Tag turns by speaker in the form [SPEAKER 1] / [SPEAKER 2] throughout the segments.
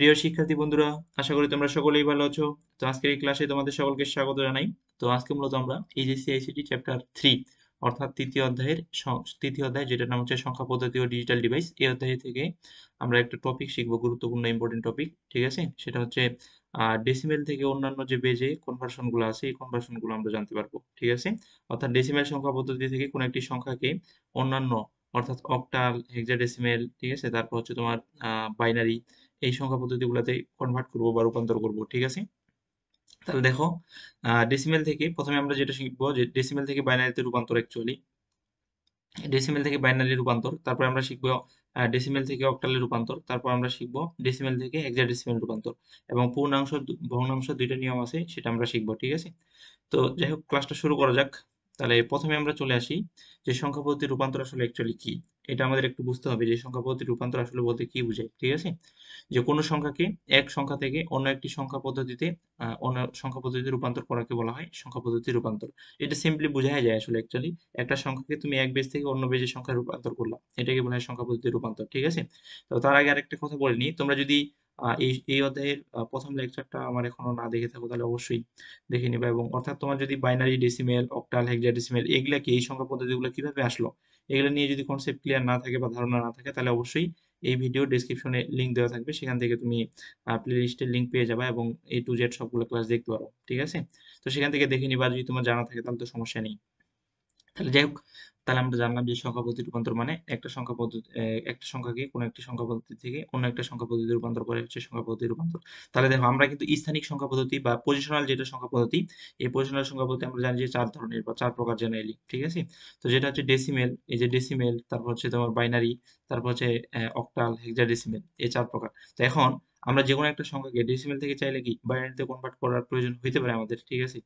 [SPEAKER 1] প্রিয় শিক্ষার্থী বন্ধুরা, আশা করি তোমরা সকলেই ভালো আছো। তো আজকের এই ক্লাসে তোমাদের সকলকে স্বাগত জানাই। তো আজকে মূলত আমরা এইচএসসি আইসিটি চ্যাপ্টার 3 অর্থাৎ তৃতীয় অধ্যায় যেটার নাম হচ্ছে সংখ্যা পদ্ধতি ও ডিজিটাল ডিভাইস, এই অধ্যায় থেকে আমরা একটা টপিক শিখবো, গুরুত্বপূর্ণ ইম্পর্টেন্ট টপিক। ঠিক আছে, সেটা হচ্ছে ডেসিমেল থেকে অন্যান্য যে বেজে কনভার্সন গুলো আছে, এই কনভার্সন গুলো আমরা জানতে পারবো। ঠিক আছে, অর্থাৎ ডেসিমেল সংখ্যা পদ্ধতি থেকে কোনো একটি সংখ্যাকে অন্যান্য অর্থাৎ অক্টাল, হেক্সাডেসিমেল, ঠিক আছে, তারপর হচ্ছে তোমার বাইনারি, এই সংখ্যা পদ্ধতিগুলোতে কনভার্ট করব বা রূপান্তর করব। ঠিক আছে, তাহলে দেখো, ডেসিমেল থেকে প্রথমে আমরা যেটা শিখবো যে ডেসিমেল থেকে বাইনারিতে রূপান্তর। অ্যাকচুয়ালি ডেসিমেল থেকে বাইনারি রূপান্তর, তারপর আমরা শিখবো ডেসিমেল থেকে অক্টালে রূপান্তর, তারপর আমরা শিখবো ডেসিমেল থেকে হেক্সাডেসিমেল রূপান্তর, এবং পূর্ণাংশ ভগ্নাংশ দুইটা নিয়ম আছে, সেটা আমরা শিখবো। ঠিক আছে, তো যাই হোক, ক্লাসটা শুরু করা যাক। তাহলে প্রথমে আমরা চলে আসি যে সংখ্যা পদ্ধতির রূপান্তর আসলে অ্যাকচুয়ালি কি। এটা আমাদের একটু বুঝতে হবে যে সংখ্যা পদ্ধতির রূপান্তর আসলে বলতে কি বোঝায়। ঠিক আছে, যে কোনো সংখ্যাকে এক সংখ্যা থেকে অন্য একটি সংখ্যা পদ্ধতিতে অন্য সংখ্যা পদ্ধতিতে রূপান্তর করাকে বলা হয় সংখ্যা পদ্ধতির রূপান্তর। এটা সিম্পলি বোঝাই যায় আসলে অ্যাকচুয়ালি, একটা সংখ্যাকে তুমি এক বেজ থেকে অন্য বেজের সংখ্যায় রূপান্তর করলা, এটাকে বলা হয় সংখ্যা পদ্ধতির রূপান্তর। ঠিক আছে, তো তার আগে আরেকটা কথা বলে নিই, তোমরা যদি এই অধ্যায়ের প্রথম লেকচারটা আমার এখনো না দেখে থাকো তাহলে অবশ্যই দেখে নিবা। এবং অর্থাৎ তোমার যদি বাইনারি, ডেসিমেল, অক্টাল, হেক্সাডেসিমেল এগুলা কি, এই সংখ্যা পদ্ধতিগুলো কিভাবে আসলো, এগুলো নিয়ে যদি কনসেপ্ট ক্লিয়ার না থাকে বা ধারণা না থাকে, তাহলে অবশ্যই এই ভিডিও ডেসক্রিপশনে লিংক দেওয়া থাকবে, সেখান থেকে তুমি প্লে লিস্টের লিংক পেয়ে যাবে এবং A to Z সবগুলো ক্লাস দেখতে পারো। ঠিক আছে, তো সেখান থেকে দেখে নিবা, যদি তোমার জানা থাকে তাহলে তো সমস্যা নেই। তাহলে যাই হোক, তাহলে আমরা জানলাম যে সংখ্যা পদ্ধতি রূপান্তর মানে একটা সংখ্যা পদ্ধতি, একটা সংখ্যাকে কোনো একটি সংখ্যা পদ্ধতি থেকে অন্য একটা সংখ্যা পদ্ধতিতে রূপান্তর করে হচ্ছে সংখ্যা পদ্ধতি রূপান্তর। তাহলে দেখো, আমরা কিন্তু স্থানিক সংখ্যা পদ্ধতি বা পজিশনাল যেটা সংখ্যা পদ্ধতি, এই পজিশনাল সংখ্যা পদ্ধতি আমরা জানি যে চার ধরনের বা চার প্রকার জেনারেলি। ঠিক আছে, তো যেটা হচ্ছে ডেসিমেল, এই যে ডেসিমেল, তারপর হচ্ছে তোমার বাইনারি, তারপর হচ্ছে অক্টাল, হেক্সাডেসিমেল, এই চার প্রকার। তো এখন আমরা যে কোনো একটা সংখ্যাকে ডেসিমেল থেকে চাইলে কি বাইনারিতে কনভার্ট করার প্রয়োজন হইতে পারে আমাদের। ঠিক আছে,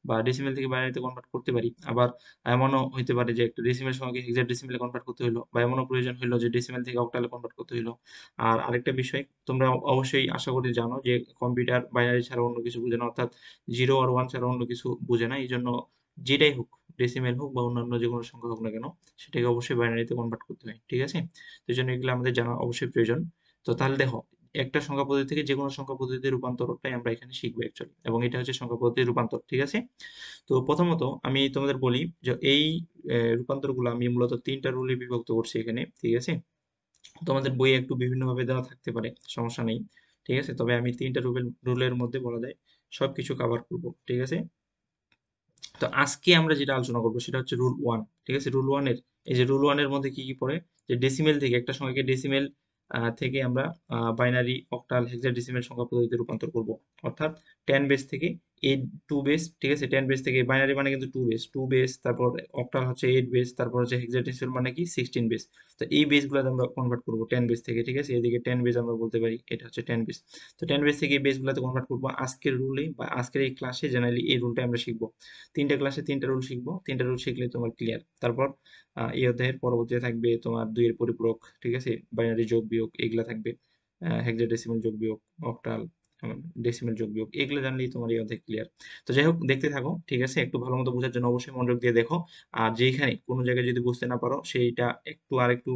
[SPEAKER 1] বা ডেসিমেল থেকে বাইনারিতে কনভার্ট করতে পারি। আবার এমনও হইতে পারে যে একটা ডেসিমেল সংখ্যাকে হেক্সাডেসিমেলে কনভার্ট করতে হইলো, বা এমনও প্রয়োজন হইলো যে ডেসিমেল থেকে অক্টালে কনভার্ট করতে হইলো। আর আরেকটা বিষয়, তোমরা অবশ্যই আশা করি জানো যে কম্পিউটার বাইনারি ছাড়া অন্য কিছু বুঝে না, অর্থাৎ 0 আর 1 ছাড়া অন্য কিছু বুঝে না। এই জন্য যেটাই হোক, ডেসিমেল হোক বা অন্যান্য যে কোনো সংখ্যা হোক না কেন, সেটাকে অবশ্যই বাইনারিতে কনভার্ট করতে হয়। ঠিক আছে, তো এই জন্য এগুলো আমাদের জানা অবশ্যই প্রয়োজন। তো তাহলে দেখো, একটা সংখ্যা পদ্ধতি থেকে যে কোনো সংখ্যা পদ্ধতিতে রূপান্তরটাই আমরা এখানে শিখবো অ্যাকচুয়ালি, এবং এটা হচ্ছে সংখ্যা পদ্ধতির রূপান্তর। ঠিক আছে, তো প্রথমত আমি তোমাদের বলি যে এই রূপান্তরগুলো আমি মূলত তিনটা রুলে বিভক্ত করছি এখানে। ঠিক আছে, তোমাদের বইয়ে একটু বিভিন্নভাবে দেওয়া থাকতে পারে, সমস্যা নেই। ঠিক আছে, তবে আমি তিনটা রুলের মধ্যে বলা যায় সবকিছু কভার করব। ঠিক আছে, তো আজকে আমরা যেটা আলোচনা করবো সেটা হচ্ছে রুল 1। ঠিক আছে, রুল 1 এর, এই যে রুল 1 এর মধ্যে কি কি পড়ে, যে ডেসিমেল থেকে একটা সংখ্যাকে ডেসিমেল থেকে আমরা বাইনারি, অক্টাল, হেক্সাডেসিমেল সংখ্যা পদ্ধতিতে রূপান্তর করব। অর্থাৎ 10 বেস থেকে 8 2 বেস। ঠিক আছে, 10 বেস থেকে বাইনারি মানে কিন্তু 2 বেস, তারপর অক্টাল হচ্ছে 8 বেস, তারপর হচ্ছে হেক্সাডেসিমেল মানে কি 16 বেস। তো এই বেসগুলোতে আমরা কনভার্ট করব 10 বেস থেকে। ঠিক আছে, এদিকে 10 বেস আমরা বলতে পারি, এটা হচ্ছে 10 বেস। তো 10 বেস থেকে এই বেসগুলোতে কনভার্ট করব আজকের রুলে বা আজকের এই ক্লাসে। জেনারেলি এই রুলটা আমরা শিখবো, তিনটা ক্লাসে তিনটা রুল শিখবো, তিনটা রুল শিখলে তোমার ক্লিয়ার। তারপর এই অধ্যায়ের পরবর্তীতে থাকবে তোমার দুইয়ের পরিপূরক। ঠিক আছে, বাইনারি যোগ বিয়োগ এগুলা থাকবে, হেক্সাডেসিমেল যোগ বিয়োগ, অক্টাল, ডেসিমেল যোগ বিয়োগ, এগুলো জানলেই তোমার এই অধ্যায় ক্লিয়ার। তো যাই হোক, দেখতে থাকো। ঠিক আছে, একটু ভালো মতো বোঝার জন্য অবশ্যই মনোযোগ দিয়ে দেখো। আর যেখানে কোনো জায়গায় যদি বুঝতে না পারো, সেইটা একটু আর একটু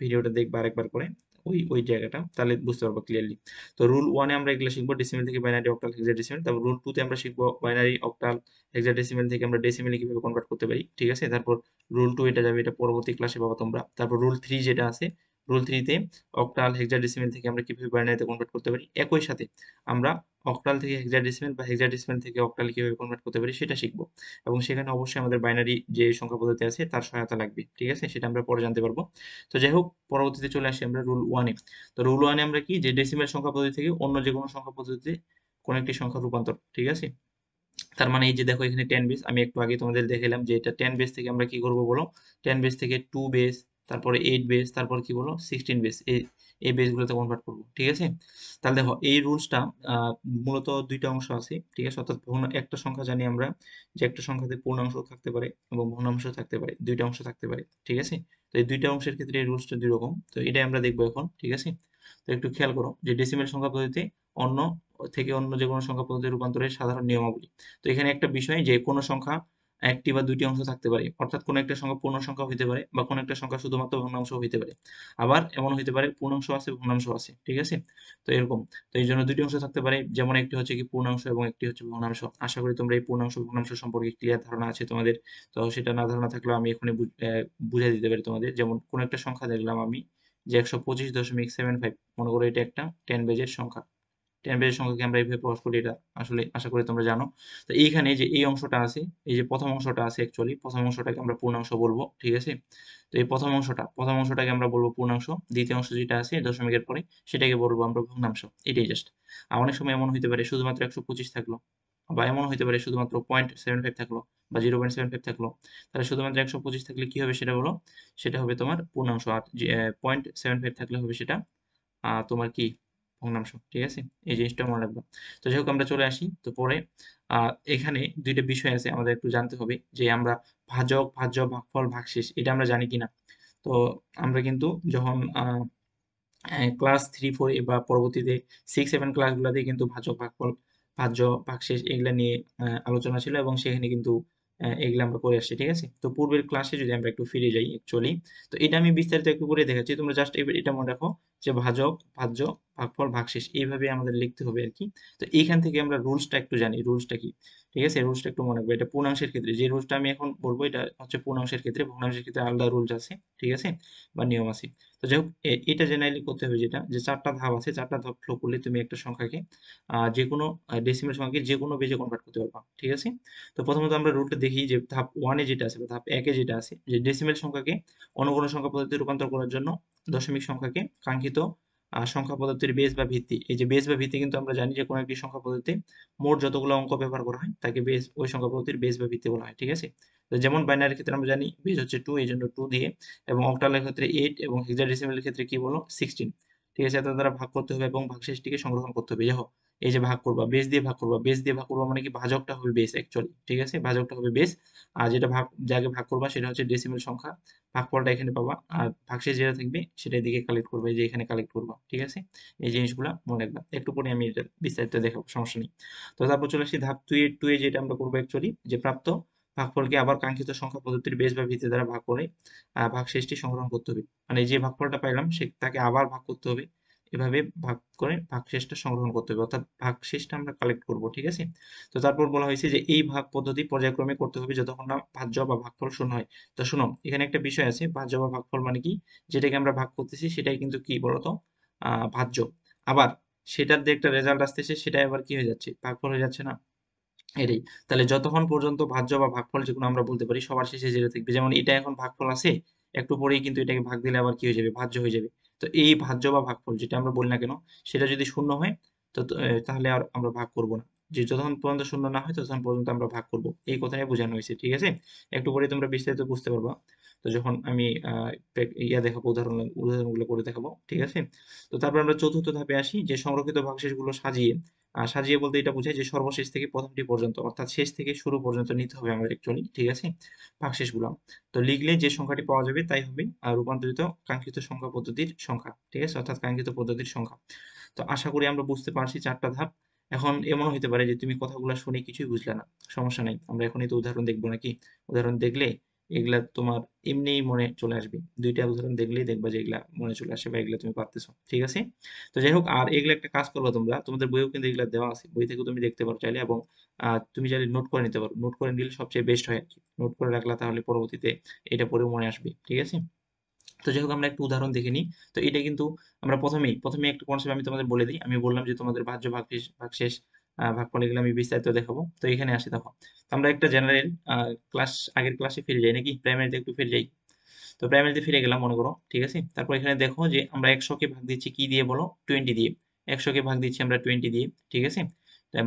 [SPEAKER 1] ভিডিওটা দেখবা আরেকবার করে, ওই ওই জায়গাটা, তাহলে বুঝতে পারবো ক্লিয়ারলি। তো রুল 1 এ আমরা এগুলো শিখবো, ডেসিমেল থেকে বাইনারি, অক্টাল, হেক্সাডেসিমেল। তারপর রুল 2 তে আমরা শিখবো বাইনারি, অক্টাল, হেক্সাডেসিমেল থেকে আমরা ডেসিমেলে কিভাবে কনভার্ট করতে পারি। ঠিক আছে, তারপর রুল 2 এটা যাবে, এটা পরবর্তী ক্লাসে পাবো তোমরা। তারপর রুল 3 যেটা আছে, রুল 3 তে অক্টাল, হেক্সাডেসিমেল থেকে আমরা কিভাবে বাইনারিতে কনভার্ট করতে পারি। একই সাথে আমরা অক্টাল থেকে হেক্সাডেসিমেল বা হেক্সাডেসিমেল থেকে অক্টাল কিভাবে কনভার্ট করতে পারি সেটা শিখবো। এবং সেখানে অবশ্যই আমাদের বাইনারি যে সংখ্যা পদ্ধতি আছে তার সহায়তা লাগবে। ঠিক আছে, সেটা আমরা পরে জানতে পারবো। তো যাই হোক, পরবর্তীতে চলে আসি আমরা রুল 1 এ। তো রুল 1 এ আমরা কি, যে ডেসিমেল সংখ্যা পদ্ধতি থেকে অন্য যে কোনো সংখ্যা পদ্ধতিতে কোন একটি সংখ্যার রূপান্তর। ঠিক আছে, তার মানে এই যে দেখো এখানে 10 বেস, আমি একটু আগে তোমাদের দেখালাম যে এটা 10 বেস থেকে আমরা কি করব বলো, 10 বেস থেকে 2 বেস, তারপরে 8 বেস, তারপর কি বলো 16 বেস, এই বেসগুলোতে কনভার্ট করব। ঠিক আছে, তাহলে দেখো এই রুলসটা মূলত দুইটা অংশ আছে। ঠিক আছে, অর্থাৎ একটা সংখ্যা জানি আমরা যে একটা সংখ্যাতে পূর্ণাংশ থাকতে পারে এবং ভগ্নাংশ থাকতে পারে, দুইটা অংশ থাকতে পারে। ঠিক আছে, তো এই দুইটা অংশের ক্ষেত্রে এই রুলসটা দুই রকম, তো এটাই আমরা দেখবো এখন। ঠিক আছে, তো একটু খেয়াল করো যে ডেসিমেল সংখ্যা পদ্ধতিতে অন্য অন্য যে কোনো সংখ্যা পদ্ধতিতে রূপান্তরের সাধারণ নিয়মাবলী। তো এখানে একটা বিষয় যে কোনো সংখ্যা একটি বা দুইটি অংশ থাকতে পারে, অর্থাৎ কোনো একটা সংখ্যা পূর্ণ সংখ্যা হইতে পারে বা কোনো একটা সংখ্যা শুধুমাত্র ভগ্নাংশ হইতে পারে। আবার এমন হইতে পারে পূর্ণাংশ আছে ভগ্নাংশ আছে, ঠিক আছে? তো এরকম, তো এই জন্য দুইটি অংশ থাকতে পারে, যেমন একটি হচ্ছে কি পূর্ণাংশ এবং একটি হচ্ছে ভগ্নাংশ। আশা করি তোমরা এই পূর্ণাংশ ভগ্নাংশ সম্পর্কে ক্লিয়ার ধারণা আছে তোমাদের। তো সেটা না ধারণা থাকলেও আমি এখানে বুঝাই দিতে পারি তোমাদের। যেমন কোনো একটা সংখ্যা দেখলাম আমি যে 125.75, মনে করো এটা একটা 10 বেজের সংখ্যা। 10 বেজের সংখ্যাকে আমরা এইভাবে প্রকাশ করি, এটা আসলে আশা করি তোমরা জানো। তো এইখানে যে এই অংশটা আছে, এই যে প্রথম অংশটা আছে, অ্যাকচুয়ালি প্রথম অংশটাকে আমরা পূর্ণাংশ বলবো, ঠিক আছে? তো এই প্রথম অংশটাকে আমরা বলবো পূর্ণাংশ, দ্বিতীয় অংশ যেটা আছে দশমিকের পরে সেটাকে বলবো আমরা ভগ্নাংশ। এটাই জাস্ট। আর অনেক সময় এমন হইতে পারে শুধুমাত্র 125 থাকলো, বা এমন হইতে পারে শুধুমাত্র 0.75 থাকলো বা 0.75 থাকলো। তাহলে শুধুমাত্র 125 থাকলে কি হবে সেটা বলো, সেটা হবে তোমার পূর্ণাংশ। আর 0.75 থাকলে হবে সেটা তোমার কি ভগ্নাংশ, ঠিক আছে? এই জিনিসটা মনে রাখবা। তো যাই হোক আমরা চলে আসি তো পরে। এখানে দুইটা বিষয় আছে আমাদের একটু জানতে হবে, যে আমরা ভাজক, ভাজ্য, ভাগফল, ভাগশেষ এটা আমরা জানি কিনা। তো আমরা কিন্তু যখন ক্লাস 3 4 বা পরবর্তীতে 6 7 ক্লাসগুলোতে কিন্তু ভাজক, ভাগফল, ভাজ্য, ভাগশেষ এগুলা নিয়ে আলোচনা ছিল, এবং সেখানে কিন্তু এগুলা আমরা করে আসছি, ঠিক আছে? তো পূর্বের ক্লাসে যদি আমরা একটু ফিরে যাই অ্যাকচুয়ালি, তো এটা আমি বিস্তারিত একটু করে দেখাচ্ছি, তোমরা জাস্ট এটা মনে রাখো যে ভাজক, ভাজ্য, ভাগফল, ভাগশেষ এইভাবে আমাদের লিখতে হবে আর কি। তো এইখান থেকে আমরা রুলসটা একটু জানি, রুলসটা কি, ঠিক আছে? রুলসটা একটু মনে রাখবে। এটা পূর্ণাংশের ক্ষেত্রে যে রুলসটা আমি এখন বলবো এটা হচ্ছে পূর্ণাংশের ক্ষেত্রে, ভগ্নাংশের ক্ষেত্রে আলাদা রুলস আছে, ঠিক আছে, বা নিয়ম আছে। তো যাই হোক এটা জেনারেলি করতে হবে যেটা, যে চারটা ধাপ আছে, চারটা ধাপ ফলো করলে তুমি একটা সংখ্যাকে যে কোনো ডেসিমেল সংখ্যাকে যে কোনো বেজে কনভার্ট করতে পারবা, ঠিক আছে? তো প্রথমত আমরা রুলটা দেখি যে ধাপ 1 এ যেটা আছে বা ধাপ 1 এ যেটা আছে, যে ডেসিমেল সংখ্যাকে অন্য কোনো সংখ্যা পদ্ধতিতে রূপান্তর করার জন্য দশমিক সংখ্যাকে কাঙ্ক্ষিত সংখ্যা পদ্ধতির বেস বা ভিত্তি, এই যে বেস বা ভিত্তি কিন্তু আমরা জানি যে কোনো একটি সংখ্যা পদ্ধতিতে মোট যতগুলো অঙ্ক ব্যবহার করা হয় তাকে বেস, ওই সংখ্যা পদ্ধতির বেস বা ভিত্তি বলা হয়, ঠিক আছে? তো যেমন বাইনারির ক্ষেত্রে আমরা জানি বেস হচ্ছে 2, এই জন্য 2 দিয়ে, এবং অক্টালের ক্ষেত্রে 8, এবং হেক্সাডেসিমেলের ক্ষেত্রে কি বলো 16, ঠিক আছে? এত দ্বারা ভাগ করতে হবে এবং ভাগশেষটিকে সংগ্রহণ করতে হবে। দেখো এই যে ভাগ করবা, বেস দিয়ে ভাগ করবা, বেস দিয়ে ভাগ করবা মানে কি ভাজকটা হবে বেস অ্যাকচুয়ালি, ঠিক আছে? ভাজকটা হবে বেস। আর যেটা ভাগ, যাকে ভাগ করবা সেটা হচ্ছে ডেসিমেল সংখ্যা, ভাগফলটা এখানে পাবা, আর ভাগশেষ যেটা থাকবে সেটা এদিকে কালেক্ট করবে, এই যে এখানে কালেক্ট করবা, ঠিক আছে? এই জিনিসগুলো মনে রাখবা, একটু পরে আমি এটা বিস্তারিত দেখাবো, সমস্যা নেই। তো তারপর চলে আসি ধাপ 2 এ যেটা আমরা করবো অ্যাকচুয়ালি, যে প্রাপ্ত ভাগফলকে আবার কাঙ্ক্ষিত সংখ্যা পদ্ধতির বেস বা ভিত্তি দ্বারা ভাগ করে ভাগশেষটি সংগ্রহণ করতে হবে। মানে যে ভাগফলটা পাইলাম সে তাকে আবার ভাগ করতে হবে, এভাবে ভাগ করে ভাগশেষটা সংগ্রহণ করতে হবে, অর্থাৎ ভাগশেষটা আমরা কালেক্ট করব, ঠিক আছে? তো তারপর বলা হয়েছে যে এই ভাগ পদ্ধতি পর্যায়ক্রমে করতে হবে যতক্ষণ না ভাজ্য বা ভাগফল শূন্য হয়। তো শোনো এখানে একটা বিষয় আছে, ভাজ্য বা ভাগফল মানে কি, যেটাকে আমরা ভাগ করতেছি সেটাই কিন্তু কি বলতো ভাজ্য। আবার সেটার যে একটা রেজাল্ট আসতেছে সেটাই আবার কি হয়ে যাচ্ছে, ভাগফল হয়ে যাচ্ছে না, এটাই। তাহলে যতক্ষণ পর্যন্ত ভাজ্য বা ভাগফল যেকোনো আমরা বলতে পারি, সবার শেষে যেটা থাকবে, যেমন এটা এখন ভাগফল আছে, একটু পরেই কিন্তু এটাকে ভাগ দিলে আবার কি হয়ে যাবে, ভাজ্য হয়ে যাবে। তো এই ভাজ্য বা ভাগফল যেটা আমরা বলি না কেন, সেটা যদি শূন্য হয় তো তাহলে আর আমরা ভাগ করব না। যে যতক্ষণ পর্যন্ত শূন্য না হয় ততক্ষণ পর্যন্ত আমরা ভাগ করব, এই কথাটাই বোঝানো হয়েছে, ঠিক আছে? একটু পরে তোমরা বিস্তারিত বুঝতে পারবা। তো যখন আমি দেখাবো, উদাহরণগুলো করে দেখাবো, ঠিক আছে? তো তারপর আমরা চতুর্থ ধাপে আসি, যে সংরক্ষিত ভাগশেষগুলো সাজিয়ে, সাজিয়ে বলতে এটা বোঝায় যে সর্বশেষ থেকে প্রথমটি পর্যন্ত, অর্থাৎ শেষ থেকে শুরু পর্যন্ত নিতে হবে আমাদের অ্যাকচুয়ালি, ঠিক আছে? ভাগশেষগুলো তো লিখলে যে সংখ্যাটি পাওয়া যাবে তাই হবে রূপান্তরিত কাঙ্ক্ষিত সংখ্যা পদ্ধতির সংখ্যা, ঠিক আছে? অর্থাৎ কাঙ্ক্ষিত পদ্ধতির সংখ্যা। তো আশা করি আমরা বুঝতে পারছি চারটা ধাপ। এখন এমন হতে পারে যে তুমি কথাগুলো শুনে কিছুই বুঝলে না, সমস্যা নাই, আমরা এখনই তো উদাহরণ দেখবো নাকি? উদাহরণ দেখলে এগুলা তোমার এমনিই মনে চলে আসবে, দুইটা উদাহরণ দেখলেই দেখবা যে এগুলা মনে চলে আসে বা এগুলা তুমি পারতেছো, ঠিক আছে? তো যাই হোক, আর এগুলো একটা কাজ করবা তোমরা, তোমাদের বইয়েও কিন্তু এগুলা দেওয়া আছে, বই থেকে তুমি দেখতে পারো চাইলে, এবং তুমি চাইলে নোট করে নিতে পারো, নোট করে নিলে সবচেয়ে বেস্ট হয় আর কি। নোট করে রাখলা তাহলে পরবর্তীতে এটা পড়েও মনে আসবে, ঠিক আছে? তো যাই হোক আমরা একটু উদাহরণ দেখে নিই। তো এটা কিন্তু আমরা প্রথমেই একটা কনসেপ্ট আমি তোমাদের বলে দিই। আমি বললাম যে তোমাদের ভাজ্য, ভাগশেষ, ভাগশেষ, ভাগফল এগুলো আমি বিস্তারিত দেখাবো। তো এখানে আসি দেখো। তো আমরা একটা জেনারেল আগের ক্লাসে ফিরে যাই নাকি? প্রাইমারিতে একটু ফিরে যাই। তো প্রাইমারিতে ফিরে গেলাম মনে করো, ঠিক আছে? তারপর এখানে দেখো যে আমরা 100 কে ভাগ দিচ্ছি কি দিয়ে বলো? 20 দিয়ে। 100 কে ভাগ দিচ্ছি আমরা 20 দিয়ে, ঠিক আছে?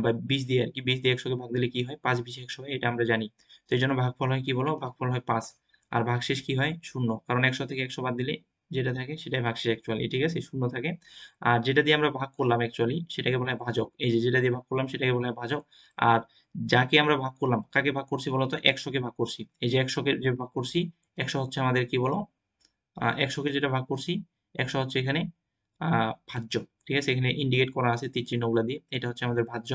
[SPEAKER 1] বা 20 দিয়ে আরকি। 20 দিয়ে 100 কে ভাগ দিলে কি হয়? 5 20 100 হয়, এটা আমরা জানি। তো এইজন্য ভাগফল হয় কি বলো? ভাগফল হয় 5। আর ভাগশেষ কি হয়? 0। কারণ 100 থেকে 100 বাদ দিলে যেটা থাকে সেটাই ভাগশেষ অ্যাকচুয়ালি, ঠিক আছে? 0 থাকে। আর যেটা দিয়ে আমরা ভাগ করলাম অ্যাকচুয়ালি সেটাকে বলা হয় ভাজক। এই যে যেটা দিয়ে ভাগ করলাম সেটাকে বলা হয় ভাজক। আর যাকে আমরা ভাগ করলাম, কাকে ভাগ করছি বলো তো? 100 কে ভাগ করছি। এই যে 100 কে যে ভাগ করছি, 100 হচ্ছে আমাদের কি বলো? 100 কে যেটা ভাগ করছি, 100 হচ্ছে এখানে ভাজ্য। ঠিক আছে? এখানে ইন্ডিকেট করা আছে তীর চিহ্নগুলা দিয়ে। এটা হচ্ছে আমাদের ভাজ্য,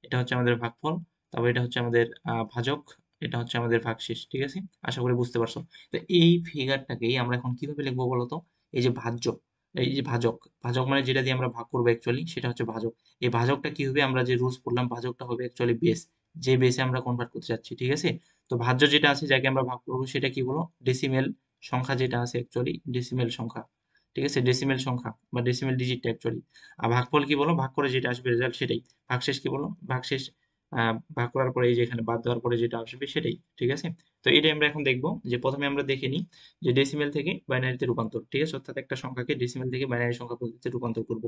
[SPEAKER 1] এটা হচ্ছে আমাদের ভাগফল, তারপর এটা হচ্ছে আমাদের ভাজক, এটা হচ্ছে আমাদের ভাগশেষ, ঠিক আছে? আশা করি বুঝতে পারছো। তো এই ফিগারটাকেই আমরা এখন কিভাবে লিখবো বলতো? এই যে ভাজ্য, এই যে ভাজক, ভাজক মানে যেটা দিয়ে আমরা ভাগ করবো অ্যাকচুয়ালি সেটা হচ্ছে ভাজক। এই ভাজকটা কি হবে? আমরা যে রুলস পড়লাম, ভাজকটা হবে অ্যাকচুয়ালি বেস, যে বেসে আমরা কনভার্ট করতে যাচ্ছি, ঠিক আছে? তো ভাজ্য যেটা আছে যাকে আমরা ভাগ করবো সেটা কি বলো? ডেসিমেল সংখ্যা যেটা আছে অ্যাকচুয়ালি ডেসিমেল সংখ্যা, ঠিক আছে? ডেসিমেল সংখ্যা বা ডেসিমেল ডিজিটটা অ্যাকচুয়ালি। আর ভাগফল কি বলো? ভাগ করে যেটা আসবে রেজাল্ট সেটাই। ভাগশেষ কি বলো? ভাগশেষ ভাগ করার পরে এই যে এখানে বাদ দেওয়ার পরে যেটা আসবে সেটাই, ঠিক আছে? তো এটাই আমরা এখন দেখবো, যে প্রথমে আমরা দেখে নিই যে ডেসিমেল থেকে বাইনারিতে রূপান্তর, ঠিক আছে? অর্থাৎ একটা সংখ্যাকে ডেসিমেল থেকে বাইনারি সংখ্যা পদ্ধতিতে রূপান্তর করব।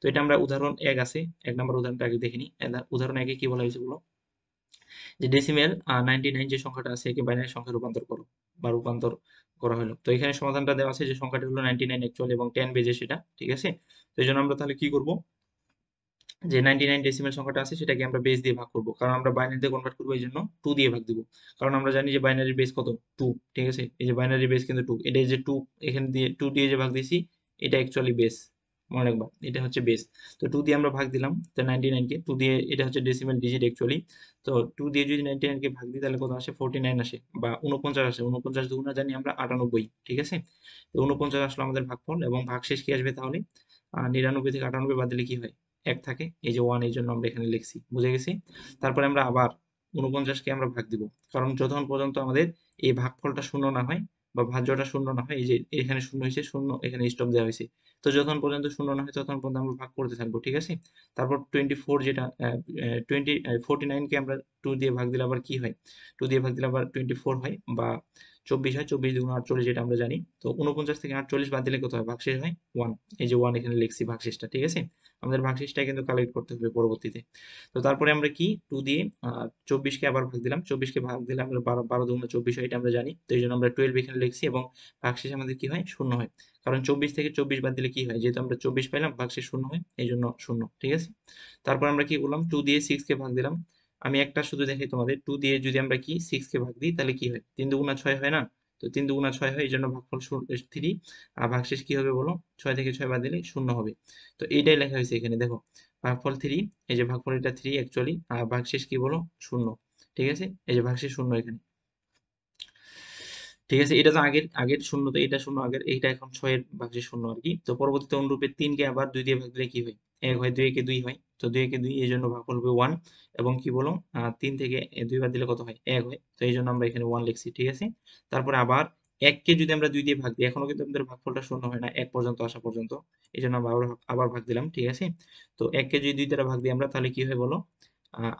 [SPEAKER 1] তো এটা আমরা উদাহরণ এক আছে, এক নম্বর উদাহরণটা আগে দেখে নিই। উদাহরণ একে কি বলা হয়েছে বলো? যে ডেসিমেল 99 যে সংখ্যাটা আছে একে বাইনারি সংখ্যায় রূপান্তর করো বা রূপান্তর করা হলো। তো এখানে সমাধানটা দেওয়া আছে যে সংখ্যাটি হলো 99 অ্যাকচুয়ালি এবং 10 বেজে সেটা, ঠিক আছে? তো এই জন্য আমরা তাহলে কি করব? যে 99 ডেসিমেল সংখ্যাটা আছে সেটাকে আমরা বেস দিয়ে ভাগ করব, কারণ আমরা বাইনারিতে কনভার্ট করবো এই জন্য 2 দিয়ে ভাগ দিব। কারণ আমরা জানি যে বাইনারির বেস কত? 2, ঠিক আছে? এই যে বাইনারি বেস কিন্তু 2, এটা এই যে 2 এখানে দিয়ে 2 দিয়ে যে ভাগ দিয়েছি এটা অ্যাকচুয়ালি বেস, মনে রাখবা এটা হচ্ছে বেস। তো 2 দিয়ে আমরা ভাগ দিলাম, তো 99 কে 2 দিয়ে, এটা হচ্ছে ডেসিমেল ডিজিট অ্যাকচুয়ালি। তো 2 দিয়ে যদি 99 কে ভাগ দিই তাহলে কত আসে? 49 আসে বা 49 আসে। 49 দুগুণা জানি আমরা 98, ঠিক আছে? তো 49 আসলো আমাদের ভাগফল এবং ভাগশেষ কি আসবে তাহলে? 99 থেকে 98 বাদ দিলে কি হয়? 1 থাকে। এই যে 1 এই জন্য আমরা এখানে লিখছি। বুঝে গেছি? তারপরে আমরা আবার 49 কে আমরা ভাগ দিব। কারণ যতক্ষণ পর্যন্ত আমাদের এই ভাগফলটা শূন্য না হয় বা ভাজ্যটা শূন্য না হয়, এই যে এখানে শূন্য হয়েছে, শূন্য এখানে স্টপ দেওয়া হয়েছে। তো যতক্ষণ পর্যন্ত শূন্য না হয় ততক্ষণ পর্যন্ত আমরা ভাগ করতে থাকবো, ঠিক আছে? তারপর 24 যেটা 49 কে আমরা 2 দিয়ে ভাগ দিলে আবার কি হয়? 2 দিয়ে ভাগ দিলে আবার 24 হয় বা 24 হয়। 24 দুগুণ 48 যেটা আমরা জানি। তো 49 থেকে 48 বাদ দিলে কত হয়? ভাগশেষ হয় 1। এই যে 1 এখানে লিখছি ভাগশেষটা, ঠিক আছে? আমাদের ভাগশেষটা কিন্তু কালেক্ট করতে হবে পরবর্তীতে। তো তারপরে আমরা কি 2 দিয়ে 24 কে আবার ভাগ দিলাম। 24 কে ভাগ দিলে আমরা 12 12 দুগুণে 24 হয়, এটা আমরা জানি। তো এই জন্য আমরা 12 এখানে লিখছি এবং ভাগশেষ আমাদের কি হয়? শূন্য হয়। কারণ 24 থেকে 24 বাদ দিলে কি হয়? যেহেতু আমরা 24 পাইলাম ভাগশেষ শূন্য হয়, এই জন্য শূন্য, ঠিক আছে? তারপর আমরা কি করলাম? 2 দিয়ে 6 কে ভাগ দিলাম। আমি একটা শুধু দেখাই তোমাদের, 2 দিয়ে যদি আমরা কি 6 কে ভাগ দিই তাহলে কি হয়? 3 দুগুণা 6 হয় না? তো 3 দুগুণা 6 হয়, এই জন্য ভাগফল 3। আর ভাগশেষ কি হবে বলো? 6 থেকে 6 বাদ দিলে শূন্য হবে। তো এইটাই লেখা হয়েছে এখানে দেখো, ভাগফল 3, এই যে ভাগফল এটা 3 অ্যাকচুয়ালি, আর ভাগশেষ কি বলো? শূন্য, ঠিক আছে? এই যে ভাগশেষ শূন্য এখানে, ঠিক আছে? এটা তো আগের আগের শূন্য, তো এটা শূন্য আগের, এইটা এখন 6 এর ভাগশেষ শূন্য আর কি। তো পরবর্তীতে অনুরূপে 3 কে আবার 2 দিয়ে ভাগ দিলে কি হয়? 1 হয়। 2 একে 2 হয়। তো 2 একে 2 এই জন্য ভাগফল হবে 1 এবং কি বলো? 3 থেকে 2 বাদ দিলে কত হয়? 1 হয়। তো এই জন্য আমরা এখানে 1 লিখছি, ঠিক আছে? তারপরে আবার 1 কে যদি আমরা 2 দিয়ে ভাগ দিই, এখনো কিন্তু আমাদের ভাগফলটা শূন্য হয় না 1 পর্যন্ত আসা পর্যন্ত। এই জন্য আমরা আবার ভাগ দিলাম, ঠিক আছে? তো 1 কে যদি 2 দ্বারা ভাগ দিই আমরা তাহলে কি হয় বলো?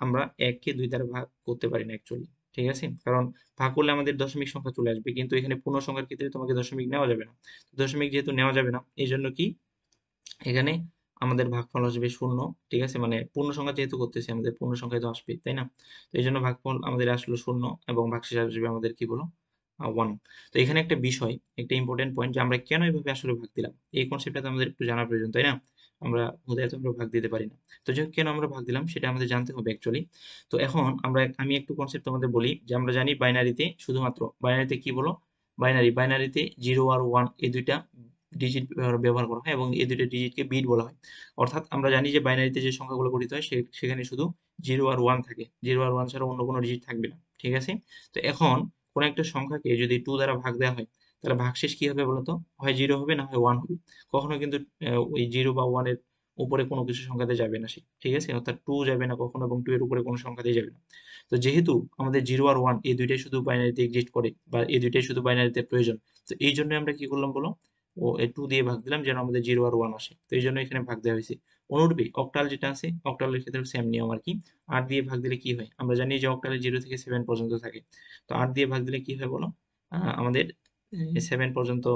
[SPEAKER 1] আমরা 1 কে 2 দ্বারা ভাগ করতে পারি না অ্যাকচুয়ালি, ঠিক আছে? কারণ ভাগ করলে আমাদের দশমিক সংখ্যা চলে আসবে, কিন্তু এখানে পূর্ণ সংখ্যার ক্ষেত্রে তোমাকে দশমিক নেওয়া যাবে না। দশমিক যেহেতু নেওয়া যাবে না এই জন্য কি এখানে আমাদের ভাগফল আসবে শূন্য, ঠিক আছে? মানে পূর্ণ সংখ্যা যেহেতু করতেছি আমাদের পূর্ণ সংখ্যায় তো আসবে, তাই না? তো এই জন্য ভাগফল আমাদের আসলো শূন্য এবং ভাগশেষ আসবে আমাদের কি বলো? 1। তো এখানে একটা বিষয়, একটা ইম্পর্টেন্ট পয়েন্ট, যে আমরা কেন এইভাবে আসলে ভাগ দিলাম, এই কনসেপ্টটা তো আমাদের একটু জানা প্রয়োজন, তাই না? আমরা হুদায় তো আমরা ভাগ দিতে পারি না। তো যাই হোক, কেন আমরা ভাগ দিলাম সেটা আমাদের জানতে হবে অ্যাকচুয়ালি। তো এখন আমি একটু কনসেপ্ট তোমাদের বলি, যে আমরা জানি বাইনারিতে শুধুমাত্র বাইনারিতে কি বলো? বাইনারিতে 0 আর 1 এই দুইটা ডিজিট ব্যবহার করা হয় এবং এই দুইটা ডিজিটকে বিট বলা হয়। অর্থাৎ আমরা জানি যে বাইনারিতে যে সংখ্যাগুলো গঠিত হয় সেখানে শুধু 0 আর 1 থাকে। 0 আর 1 ছাড়া অন্য কোনো ডিজিট থাকবে না, ঠিক আছে? তো এখন কোনো একটা সংখ্যাকে যদি 2 দ্বারা ভাগ দেওয়া হয় তাহলে ভাগশেষ কি হবে বলতো? হয় 0 হবে না হয় 1 হবে। কখনো কিন্তু ওই 0 বা 1 এর উপরে কোনো কিছু সংখ্যাতে যাবে না সে, ঠিক আছে? অর্থাৎ 2 যাবে না কখনো এবং 2 এর উপরে কোনো সংখ্যাতেই যাবে না। তো যেহেতু আমাদের 0 আর 1 এই দুইটাই শুধু বাইনারিতে এক্সিস্ট করে বা এই দুইটাই শুধু বাইনারিতে প্রয়োজন, তো এই জন্যই আমরা কি করলাম বলো? ও এই 2 দিয়ে ভাগ দিলাম যেন আমাদের 0 আর 1 আসে। তো এই জন্য এখানে ভাগ দেওয়া হয়েছে। অনুরূপে অক্টাল যেটা আছে, অক্টালের ক্ষেত্রে সেম নিয়ম আর কি। 8 দিয়ে ভাগ দিলে কি হয়? আমরা জানি যে অক্টালে 0 থেকে 7 পর্যন্ত থাকে। তো 8 দিয়ে ভাগ দিলে কি হয় বলো? আমাদের 7 পর্যন্ত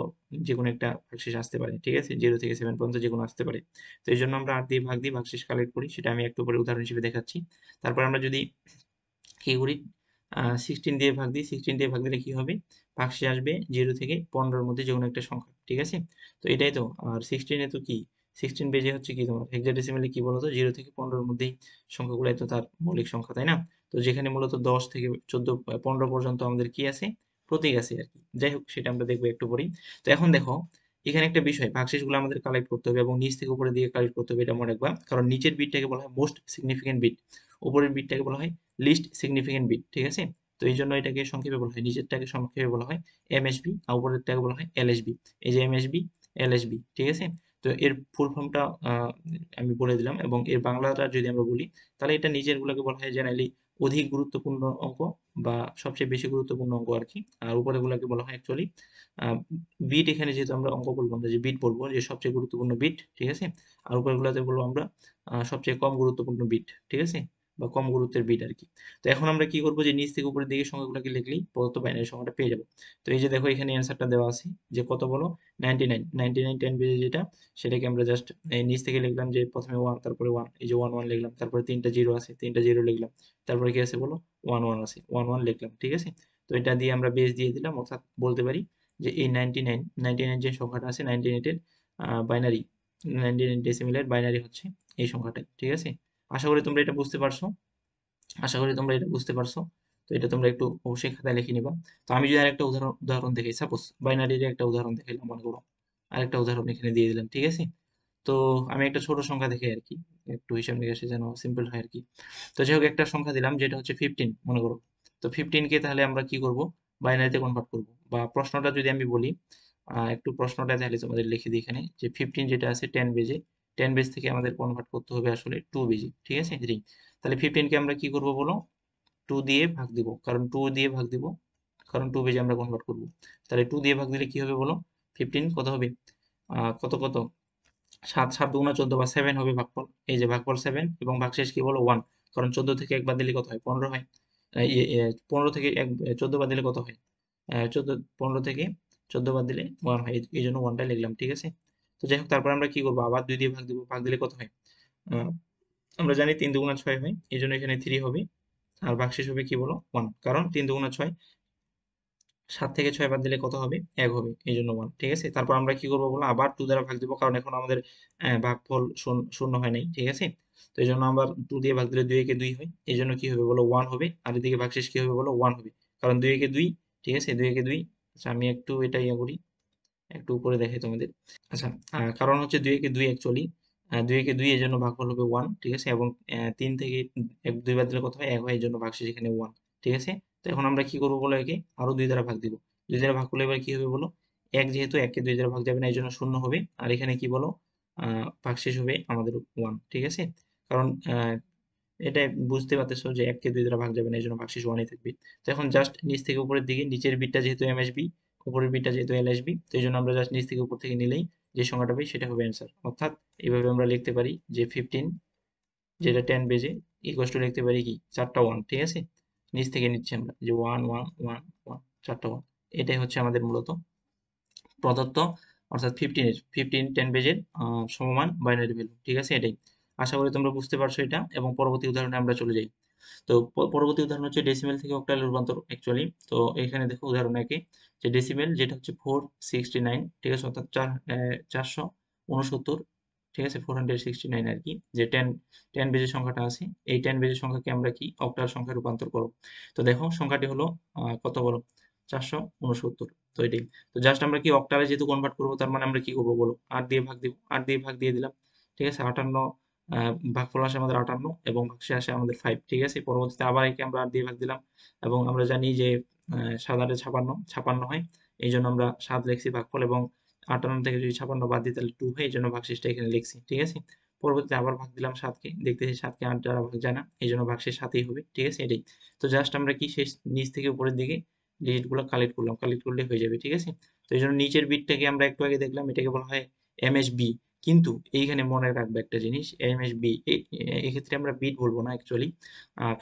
[SPEAKER 1] যেকোনো একটা ভাগশেষ আসতে পারে, ঠিক আছে? 0 থেকে 7 পর্যন্ত যেকোনো আসতে পারে। তো এই জন্য আমরা 8 দিয়ে ভাগ দিয়ে ভাগশেষ কালেক্ট করি, সেটা আমি একটু পরে উদাহরণ হিসেবে দেখাচ্ছি। তারপর আমরা যদি কি করি? 16 দিয়ে ভাগ দিই। 16 দিয়ে ভাগ দিলে কি হবে? ভাগশেষ আসবে 0 থেকে 15 এর মধ্যে যেকোনো একটা সংখ্যা, ঠিক আছে? তো এটাই তো। আর 16 এ তো কি 16 বেজে হচ্ছে কি তোমার হেক্সাডেসিমালে কি বলতো? 0 থেকে 15 এর মধ্যেই সংখ্যাগুলাই তো তার মৌলিক সংখ্যা, তাই না? তো যেখানে মূলত 10 থেকে 14 15 পর্যন্ত আমাদের কি আছে? প্রতীক আছে আরকি। যাই হোক, সেটা আমরা দেখবো একটু পরেই। তো এখন দেখো, এখানে একটা বিষয়, ভাগশেষগুলো আমাদের কালেক্ট করতে হবে এবং নিচ থেকে উপরের দিকে কালেক্ট করতে হবে, এটা মনে রাখবা। কারণ নিচের বিটটাকে বলা হয় মোস্ট সিগনিফিক্যান্ট বিট, উপরের বিটটাকে বলা হয় লিস্ট সিগনিফিক্যান্ট বিট, ঠিক আছে? তো এই জন্য এটাকে সংক্ষেপে বলা হয়, নিচেরটাকে সংক্ষেপে বলা হয় এমএসবি আর উপরেরটাকে বলা হয় এলএসবি। এই যে এমএসবি এলএসবি, ঠিক আছে। তো এর ফুল ফর্মটা আমি বলে দিলাম, এবং এর বাংলাটা যদি আমরা বলি তাহলে এটা নিচের গুলোকে বলা হয় জেনারেলি অধিক গুরুত্বপূর্ণ অঙ্ক বা সবচেয়ে বেশি গুরুত্বপূর্ণ অঙ্ক আর কি। আর উপরে গুলাকে বলা হয় অ্যাকচুয়ালি বিট। এখানে যেহেতু আমরা অঙ্ক বলবো আমরা যে বিট বলবো যে সবচেয়ে গুরুত্বপূর্ণ বিট, ঠিক আছে। আর উপরে গুলাতে বলবো আমরা সবচেয়ে কম গুরুত্বপূর্ণ বিট, ঠিক আছে, বা কম গুরুত্বের বিট আর কি। তো এখন আমরা কি করবো যে নিচ থেকে উপরের দিকে সংখ্যাগুলোকে লিখলেই প্রদত্ত বাইনারি সংখ্যাটা পেয়ে যাবো। তো এই যে দেখো এখানে অ্যান্সারটা দেওয়া আছে যে কত বলো, 99। 99 10 বেজে যেটা, সেটাকে আমরা জাস্ট নিচ থেকে লিখলাম যে প্রথমে 1, তারপরে 1, এই যে 1 1 লিখলাম, তারপরে তিনটা জিরো আছে, তিনটা জিরো লিখলাম, তারপরে কি আছে বলো, 1 1 আছে, 1 1 লিখলাম, ঠিক আছে। তো এটা দিয়ে আমরা বেস দিয়ে দিলাম, অর্থাৎ বলতে পারি যে এই 99 যে সংখ্যাটা আছে 98 এর বাইনারি, 99 ডেসিমেলের বাইনারি হচ্ছে এই সংখ্যাটাই, ঠিক আছে। আশা করি তোমরা এটা বুঝতে পারছো, আশা করি তোমরা এটা বুঝতে পারছো। তো এটা তোমরা একটু অবশ্যই খাতায় লিখে নিবা। তো আমি যদি আরেকটা উদাহরণ দেখাই, সাপোজ বাইনারির একটা উদাহরণ দেখাইলাম মনে করো, আরেকটা উদাহরণ এখানে দিয়ে দিলাম, ঠিক আছে। তো আমি একটা ছোট সংখ্যা দেখে আর কি, একটু হিসাব নিকাশে যেন সিম্পল হয় আর কি। তো যাই হোক একটা সংখ্যা দিলাম যেটা হচ্ছে 15 মনে করো। তো 15 কে তাহলে আমরা কি করব, বাইনারিতে কনভার্ট করব। বা প্রশ্নটা যদি আমি বলি, একটু প্রশ্নটা তাহলে তোমাদের লিখে দিই এখানে, যে 15 যেটা আছে 10 বেজে, 10 বেজ থেকে আমাদের কনভার্ট করতে হবে আসলে 2 বেজে, ঠিক আছে 3। তাহলে 15 কে আমরা কি করব বলো, 2 দিয়ে ভাগ দিব, কারণ 2 দিয়ে ভাগ দিব, কারণ 2 বেজে আমরা কনভার্ট করব। তাহলে 2 দিয়ে ভাগ দিলে কি হবে বলো, 15 কত হবে, কত কত, 7 7 দুগুণা 14 বা 7 হবে ভাগফল। এই যে ভাগফল 7 এবং ভাগশেষ কি বলো 1, কারণ 14 থেকে 1 বাদ দিলে কত হয়, 15 হয়। 15 থেকে 14 বাদ দিলে কত হয়, 14, 15 থেকে 14 বাদ দিলে 1 হয়, এই জন্য 1টা লিখলাম, ঠিক আছে। তো যাই হোক তারপর আমরা কি করবো, আবার 2 দিয়ে ভাগ দিব, ভাগ দিলে কত হয়, আহ, আমরা জানি 3 দুগুণা 6 হয়, এই জন্য এখানে 3 হবে। আর ভাগশেষ হবে কি বলো 1, কারণ 3 দুগুণা 6, 7 থেকে 6 বাদ দিলে কত হবে, 1 হবে, এই জন্য 1, ঠিক আছে। তারপর আমরা কি করবো বলো, আবার 2 দ্বারা ভাগ দিব, কারণ এখন আমাদের ভাগফল শূন্য হয় নাই, ঠিক আছে। তো এই জন্য আবার 2 দিয়ে ভাগ দিলে 2 একে 2 হয়, এই জন্য কি হবে বলো 1 হবে। আর এদিকে ভাগশেষ কি হবে বলো 1 হবে, কারণ 2 একে 2, ঠিক আছে, 2 একে 2। আচ্ছা আমি একটু এটা ইয়ে করি, একটু উপরে দেখাই তোমাদের। আচ্ছা, কারণ হচ্ছে 2 একে 2 অ্যাকচুয়ালি, 2 একে 2 এর জন্য ভাগফল হবে 1, ঠিক আছে। এবং 3 থেকে 2 বাদ দিলে কত হয়, 1 হয়, এই জন্য ভাগশেষ এখানে 1, ঠিক আছে। তো এখন আমরা কি করবো বলো, একে আরো 2 দ্বারা ভাগ দিব। 2 দ্বারা ভাগ করলে এবার কি হবে বলো, 1 যেহেতু 1 কে 2 দ্বারা ভাগ যাবে না, এই জন্য শূন্য হবে। আর এখানে কি বলো, ভাগশেষ হবে আমাদের 1, ঠিক আছে। কারণ এটা বুঝতে পারতেছো যে 1 কে 2 দ্বারা ভাগ যাবে না, এই জন্য ভাগশেষ 1 ই থাকবে। তো এখন জাস্ট নিচ থেকে উপরের দিকে, নিচের বিটটা যেহেতু এমএসবি, উপরের বিটটা যেহেতু এলএসবি, তো এই জন্য আমরা জাস্ট নিচ থেকে উপর থেকে নিলেই যে সংখ্যাটা পাই সেটা হবে অ্যান্সার। অর্থাৎ এইভাবে আমরা লিখতে পারি যে 15 যেটা 10 বেজে ইকুয়াল টু লিখতে পারি কি 4টা 1, ঠিক আছে। নিচ থেকে নিচ্ছি আমরা যে 1 1 1 1, 4টা 1। এটাই হচ্ছে আমাদের মূলত প্রদত্ত, অর্থাৎ 15 10 বেজের সমমান বাইনারি ভ্যালু, ঠিক আছে। এটাই আশা করি তোমরা বুঝতে পারছো এটা, এবং পরবর্তী উদাহরণে আমরা চলে যাই। তো পরবর্তী উদাহরণ হচ্ছে ডেসিমেল থেকে অক্টাল রূপান্তর অ্যাকচুয়ালি। তো এখানে দেখো উদাহরণ একে, যে ডেসিমেল যেটা হচ্ছে 469, ঠিক আছে, অর্থাৎ 469, ঠিক আছে, 469 আর কি। যে 10 বেজের সংখ্যাটা আছে, এই 10 বেজের সংখ্যাকে আমরা কি অক্টাল সংখ্যায় রূপান্তর করব। তো দেখো সংখ্যাটি হলো কত বলো, 469। তো এটাই। তো জাস্ট আমরা কি অক্টালে যেহেতু কনভার্ট করবো, তার মানে আমরা কি করবো বলো, 8 দিয়ে ভাগ দিব, 8 দিয়ে ভাগ দিয়ে দিলাম, ঠিক আছে। 58, ভাগফল আসে আমাদের 58 এবং ভাগশে আসে আমাদের 5, ঠিক আছে। পরবর্তীতে আবার একে আমরা 8 দিয়ে ভাগ দিলাম, এবং আমরা জানি যে 7 8 56 56 হয়, এই জন্য আমরা 7 লিখছি ভাগফল, এবং 58 থেকে যদি 56 বাদ দিই তাহলে 2 হয়, এই জন্য ভাগশেষটা এখানে লিখছি, ঠিক আছে। পরবর্তীতে আবার ভাগ দিলাম 7কে, দেখতেছি 7কে 8 দ্বারা ভাগ যায় না, এই জন্য ভাগশেষ 7ই হবে, ঠিক আছে। এটাই। তো জাস্ট আমরা কি শেষ নিচ থেকে উপরের দিকে ডিজিট গুলো কালেক্ট করলাম, কালেক্ট করলে হয়ে যাবে, ঠিক আছে। তো এই জন্য নিচের বিটটাকে আমরা একটু আগে দেখলাম, এটাকে বলা হয় এমএসবি। কিন্তু এইখানে মনে রাখবে একটা জিনিস, এমএসবি এক্ষেত্রে আমরা বিট বলবো না অ্যাকচুয়ালি,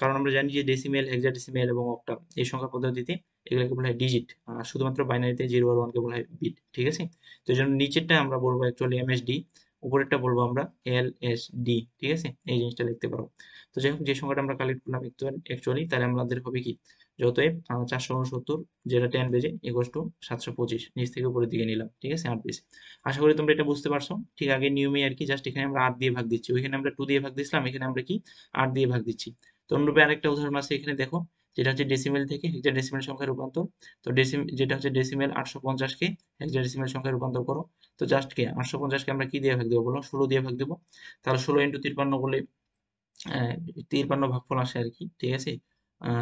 [SPEAKER 1] কারণ আমরা জানি যে ডেসিমেল, হেক্সাডেসিমেল এবং অক্টাল এই সংখ্যা পদ্ধতিতে এগুলোকে বলা হয় ডিজিট, শুধুমাত্র বাইনারিতে 0 আর 1 কে বলা হয় বিট, ঠিক আছে। তো এই জন্য নিচেরটা আমরা বলবো অ্যাকচুয়ালি এমএসডি, উপরেরটা বলবো আমরা এলএসডি, ঠিক আছে, এই জিনিসটা লিখতে পারো। তো যাই হোক যে সংখ্যাটা আমরা কালেক্ট করলাম অ্যাকচুয়ালি, তাহলে আমাদের হবে কি, যতএব 469 যেটা 10 বেজে ইকুয়াল টু 725, নিচ থেকে উপরের দিকে নিলাম, ঠিক আছে, 8 বেজে। আশা করি তোমরা এটা বুঝতে পারছো। ঠিক আগে নিয়মে আর কি, জাস্ট এখানে আমরা 8 দিয়ে ভাগ দিচ্ছি, ওইখানে আমরা 2 দিয়ে ভাগ দিচ্ছিলাম, এখানে আমরা কি 8 দিয়ে ভাগ দিচ্ছি। তো অনুরূপে আরেকটা উদাহরণ আছে এখানে দেখো, যেটা হচ্ছে ডেসিমেল থেকে হেক্সাডেসিমেল সংখ্যায় রূপান্তর। তো যেটা হচ্ছে ডেসিমেল 850 কে হেক্সাডেসিমেল সংখ্যায় রূপান্তর করো। তো জাস্ট কি 850 কে আমরা কি দিয়ে ভাগ দেবো বলো, 16 দিয়ে ভাগ দেবো। তাহলে 16 ইন্টু 53 করলে 53 ভাগফল আসে আর কি, ঠিক আছে।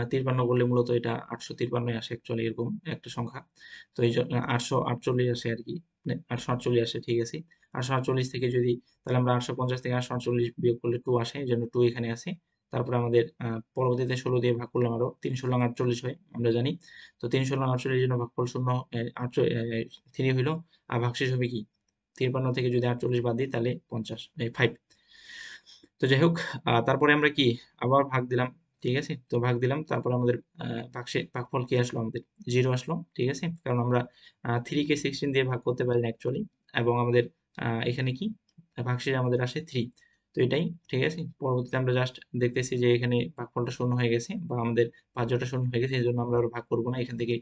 [SPEAKER 1] 53 করলে মূলত এটা 853 আসে অ্যাকচুয়ালি, এরকম একটা সংখ্যা। তো এই জন্য 848 আসে আর কি, 848 আসে, ঠিক আছে। 848 থেকে যদি, তাহলে আমরা 850 থেকে 848 বিয়োগ করলে 2 আসে, এই জন্য 2 এখানে আছে। তারপরে আমাদের পরবর্তীতে 16 দিয়ে ভাগ করলাম, আরো 3 16 48 হয় আমরা জানি। তো 3 16 48 এর জন্য ভাগফল শূন্য, 3 হইলো। আর ভাগশেষ হবে কি, 53 থেকে যদি 48 বাদ দিই তাহলে 50, 5। তো যাই হোক, তারপরে আমরা কি আবার ভাগ দিলাম, ঠিক আছে। তো ভাগ দিলাম, তারপর আমাদের ভাগফল কি আসলো, আমাদের 0 আসলো, ঠিক আছে। কারণ আমরা 3 কে 16 দিয়ে ভাগ করতে পারি না অ্যাকচুয়ালি। এবং আমাদের এখানে কি ভাগশেষ আমাদের আসে 3। তো এটাই, ঠিক আছে। পরবর্তীতে আমরা জাস্ট দেখতেছি যে এখানে ভাগফলটা শূন্য হয়ে গেছে, বা আমাদের ভাজ্যটা শূন্য হয়ে গেছে, এই জন্য আমরা আর ভাগ করবো না, এখান থেকে